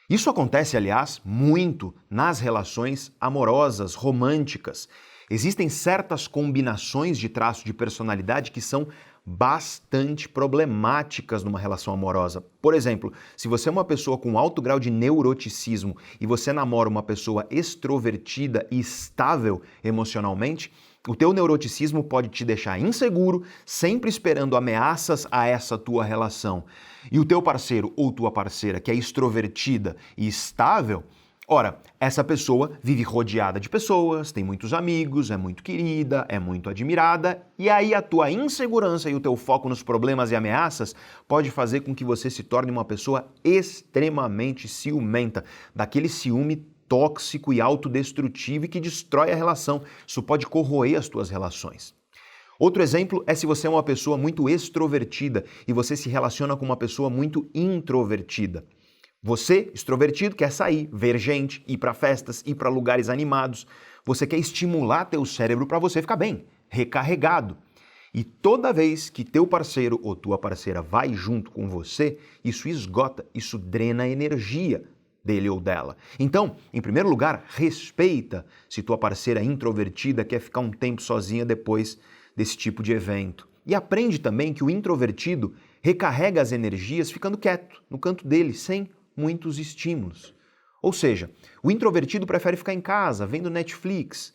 Isso acontece, aliás, muito nas relações amorosas, românticas. Existem certas combinações de traços de personalidade que são bastante problemáticas numa relação amorosa. Por exemplo, se você é uma pessoa com alto grau de neuroticismo e você namora uma pessoa extrovertida e estável emocionalmente, o teu neuroticismo pode te deixar inseguro, sempre esperando ameaças a essa tua relação. E o teu parceiro ou tua parceira que é extrovertida e estável, ora, essa pessoa vive rodeada de pessoas, tem muitos amigos, é muito querida, é muito admirada, e aí a tua insegurança e o teu foco nos problemas e ameaças pode fazer com que você se torne uma pessoa extremamente ciumenta, daquele ciúme tóxico e autodestrutivo e que destrói a relação. Isso pode corroer as tuas relações. Outro exemplo é se você é uma pessoa muito extrovertida e você se relaciona com uma pessoa muito introvertida. Você, extrovertido, quer sair, ver gente, ir para festas, ir para lugares animados. Você quer estimular teu cérebro para você ficar bem, recarregado. E toda vez que teu parceiro ou tua parceira vai junto com você, isso esgota, isso drena a energia dele ou dela. Então, em primeiro lugar, respeita se tua parceira introvertida quer ficar um tempo sozinha depois desse tipo de evento. E aprende também que o introvertido recarrega as energias ficando quieto, no canto dele, sem muitos estímulos. Ou seja, o introvertido prefere ficar em casa, vendo Netflix.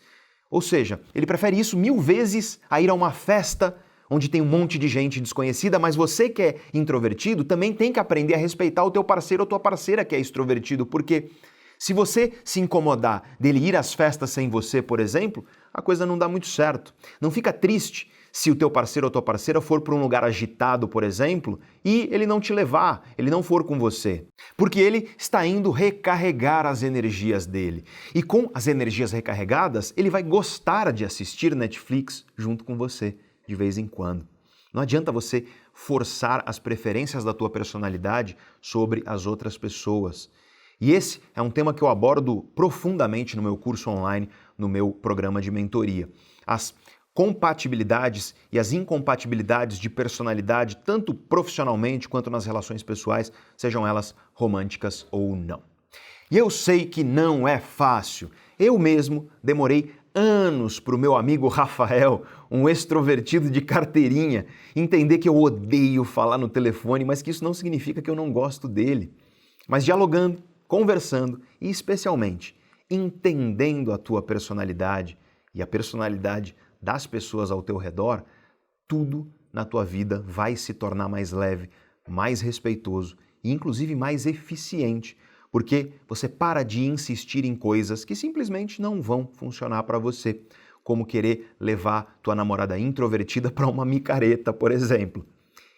Ou seja, ele prefere isso 1000 vezes a ir a uma festa onde tem um monte de gente desconhecida, mas você que é introvertido também tem que aprender a respeitar o teu parceiro ou tua parceira que é extrovertido, porque se você se incomodar dele ir às festas sem você, por exemplo, a coisa não dá muito certo. Não fica triste se o teu parceiro ou tua parceira for para um lugar agitado, por exemplo, e ele não te levar, ele não for com você. Porque ele está indo recarregar as energias dele. E com as energias recarregadas, ele vai gostar de assistir Netflix junto com você, de vez em quando. Não adianta você forçar as preferências da tua personalidade sobre as outras pessoas. E esse é um tema que eu abordo profundamente no meu curso online, no meu programa de mentoria. As compatibilidades e as incompatibilidades de personalidade, tanto profissionalmente quanto nas relações pessoais, sejam elas românticas ou não. E eu sei que não é fácil. Eu mesmo demorei anos para o meu amigo Rafael, um extrovertido de carteirinha, entender que eu odeio falar no telefone, mas que isso não significa que eu não gosto dele. Mas dialogando, conversando e especialmente entendendo a tua personalidade e a personalidade das pessoas ao teu redor, tudo na tua vida vai se tornar mais leve, mais respeitoso e inclusive mais eficiente, porque você para de insistir em coisas que simplesmente não vão funcionar para você, como querer levar tua namorada introvertida para uma micareta, por exemplo.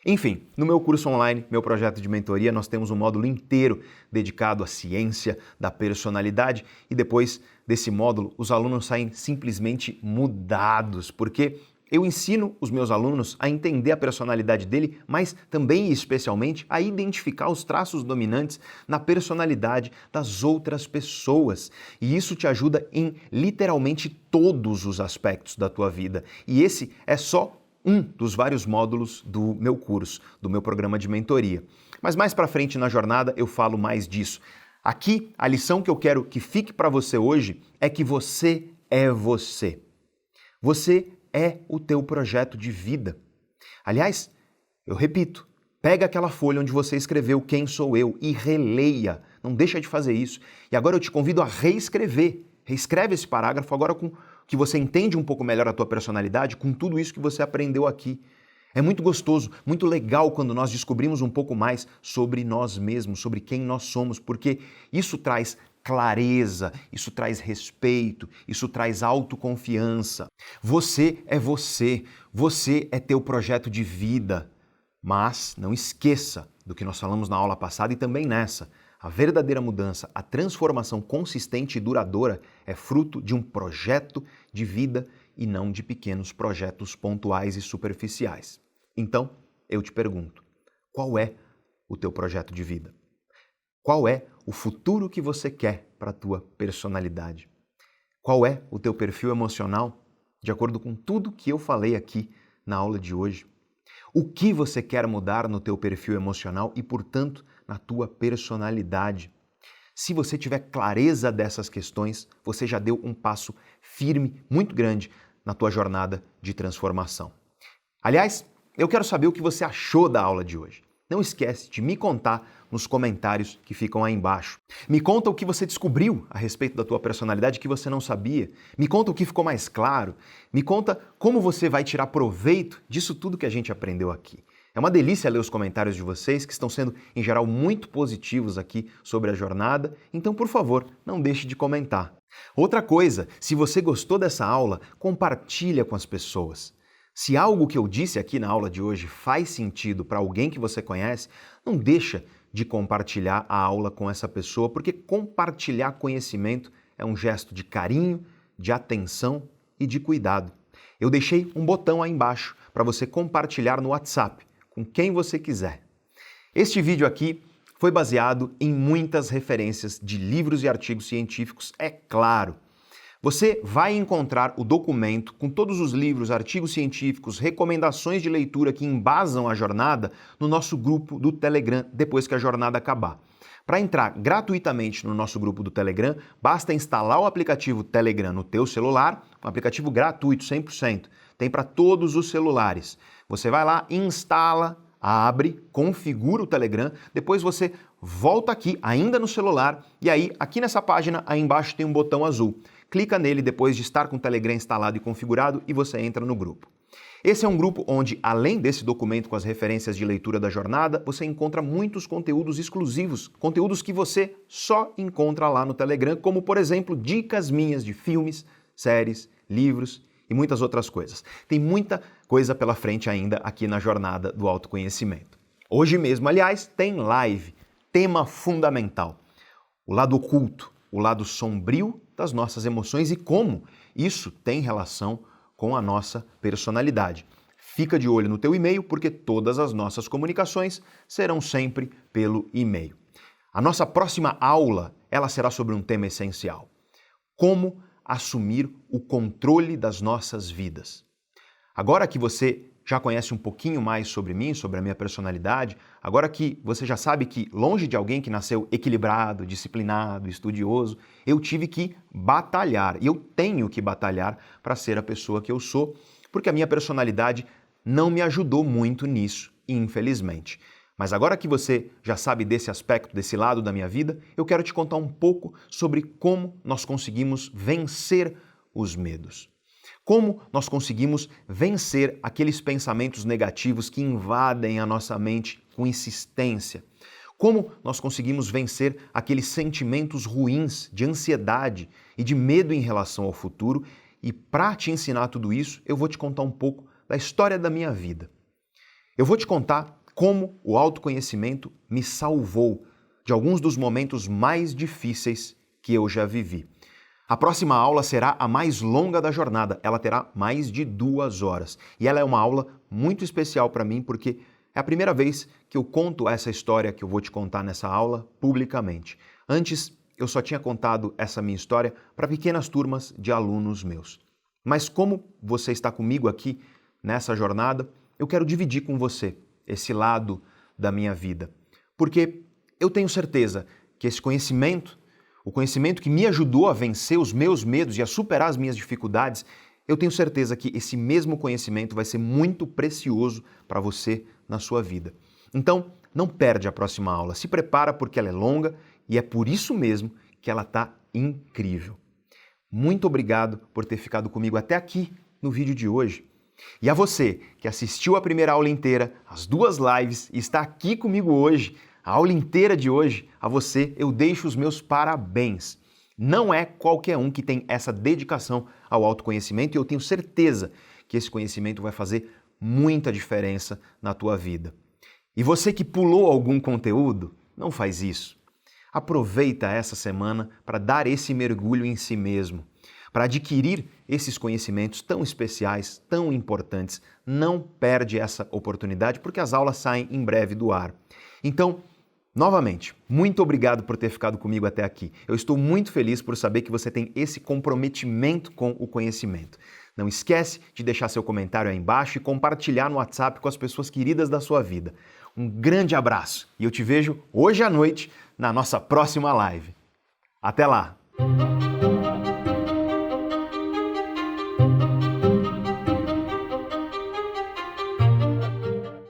Enfim, no meu curso online, meu projeto de mentoria, nós temos um módulo inteiro dedicado à ciência da personalidade e depois desse módulo os alunos saem simplesmente mudados, porque eu ensino os meus alunos a entender a personalidade dele, mas também e especialmente a identificar os traços dominantes na personalidade das outras pessoas. E isso te ajuda em literalmente todos os aspectos da tua vida. E esse é só um dos vários módulos do meu curso, do meu programa de mentoria. Mas mais para frente na jornada eu falo mais disso. Aqui, a lição que eu quero que fique para você hoje é que você é você. Você é o teu projeto de vida. Aliás, eu repito, pega aquela folha onde você escreveu quem sou eu e releia. Não deixa de fazer isso. E agora eu te convido a reescrever. Reescreve esse parágrafo agora com que você entende um pouco melhor a tua personalidade, com tudo isso que você aprendeu aqui. É muito gostoso, muito legal quando nós descobrimos um pouco mais sobre nós mesmos, sobre quem nós somos, porque isso traz clareza, isso traz respeito, isso traz autoconfiança. Você é teu projeto de vida. Mas não esqueça do que nós falamos na aula passada e também nessa. A verdadeira mudança, a transformação consistente e duradoura é fruto de um projeto de vida e não de pequenos projetos pontuais e superficiais. Então, eu te pergunto, qual é o teu projeto de vida? Qual é o futuro que você quer para a tua personalidade? Qual é o teu perfil emocional, de acordo com tudo que eu falei aqui na aula de hoje? O que você quer mudar no teu perfil emocional e, portanto, na tua personalidade? Se você tiver clareza dessas questões, você já deu um passo firme, muito grande, na tua jornada de transformação. Aliás, eu quero saber o que você achou da aula de hoje. Não esquece de me contar nos comentários que ficam aí embaixo. Me conta o que você descobriu a respeito da tua personalidade que você não sabia. Me conta o que ficou mais claro. Me conta como você vai tirar proveito disso tudo que a gente aprendeu aqui. É uma delícia ler os comentários de vocês, que estão sendo, em geral, muito positivos aqui sobre a jornada. Então, por favor, não deixe de comentar. Outra coisa, se você gostou dessa aula, compartilha com as pessoas. Se algo que eu disse aqui na aula de hoje faz sentido para alguém que você conhece, não deixa de compartilhar a aula com essa pessoa, porque compartilhar conhecimento é um gesto de carinho, de atenção e de cuidado. Eu deixei um botão aí embaixo para você compartilhar no WhatsApp com quem você quiser. Este vídeo aqui foi baseado em muitas referências de livros e artigos científicos, é claro. Você vai encontrar o documento com todos os livros, artigos científicos, recomendações de leitura que embasam a jornada no nosso grupo do Telegram depois que a jornada acabar. Para entrar gratuitamente no nosso grupo do Telegram, basta instalar o aplicativo Telegram no teu celular, um aplicativo gratuito, 100%. Tem para todos os celulares. Você vai lá, instala, abre, configura o Telegram, depois você volta aqui, ainda no celular, e aí aqui nessa página, aí embaixo tem um botão azul. Clica nele depois de estar com o Telegram instalado e configurado e você entra no grupo. Esse é um grupo onde, além desse documento com as referências de leitura da jornada, você encontra muitos conteúdos exclusivos, conteúdos que você só encontra lá no Telegram, como, por exemplo, dicas minhas de filmes, séries, livros e muitas outras coisas. Tem muita coisa pela frente ainda aqui na jornada do autoconhecimento. Hoje mesmo, aliás, tem live, tema fundamental, o lado oculto, o lado sombrio das nossas emoções e como isso tem relação com a nossa personalidade. fica de olho no teu e-mail, porque todas as nossas comunicações serão sempre pelo e-mail. A nossa próxima aula, ela será sobre um tema essencial: como assumir o controle das nossas vidas. Agora que você já conhece um pouquinho mais sobre mim, sobre a minha personalidade, agora que você já sabe que, longe de alguém que nasceu equilibrado, disciplinado, estudioso, eu tive que batalhar, e eu tenho que batalhar para ser a pessoa que eu sou, porque a minha personalidade não me ajudou muito nisso, infelizmente. Mas agora que você já sabe desse aspecto, desse lado da minha vida, eu quero te contar um pouco sobre como nós conseguimos vencer os medos. Como nós conseguimos vencer aqueles pensamentos negativos que invadem a nossa mente com insistência. Como nós conseguimos vencer aqueles sentimentos ruins de ansiedade e de medo em relação ao futuro. E para te ensinar tudo isso, eu vou te contar um pouco da história da minha vida. Eu vou te contar como o autoconhecimento me salvou de alguns dos momentos mais difíceis que eu já vivi. A próxima aula será a mais longa da jornada, ela terá mais de 2 horas. E ela é uma aula muito especial para mim porque é a primeira vez que eu conto essa história que eu vou te contar nessa aula publicamente. Antes, eu só tinha contado essa minha história para pequenas turmas de alunos meus. Mas como você está comigo aqui nessa jornada, eu quero dividir com você esse lado da minha vida. Porque eu tenho certeza que esse conhecimento, o conhecimento que me ajudou a vencer os meus medos e a superar as minhas dificuldades, eu tenho certeza que esse mesmo conhecimento vai ser muito precioso para você na sua vida. Então, não perde a próxima aula. Se prepara porque ela é longa e é por isso mesmo que ela está incrível. Muito obrigado por ter ficado comigo até aqui no vídeo de hoje. E a você que assistiu a primeira aula inteira, as 2 lives e está aqui comigo hoje, a aula inteira de hoje, a você eu deixo os meus parabéns. Não é qualquer um que tem essa dedicação ao autoconhecimento e eu tenho certeza que esse conhecimento vai fazer muita diferença na tua vida. E você que pulou algum conteúdo, não faz isso. Aproveita essa semana para dar esse mergulho em si mesmo, para adquirir esses conhecimentos tão especiais, tão importantes. Não perde essa oportunidade porque as aulas saem em breve do ar. Então, novamente, muito obrigado por ter ficado comigo até aqui. Eu estou muito feliz por saber que você tem esse comprometimento com o conhecimento. Não esquece de deixar seu comentário aí embaixo e compartilhar no WhatsApp com as pessoas queridas da sua vida. Um grande abraço e eu te vejo hoje à noite na nossa próxima live. Até lá!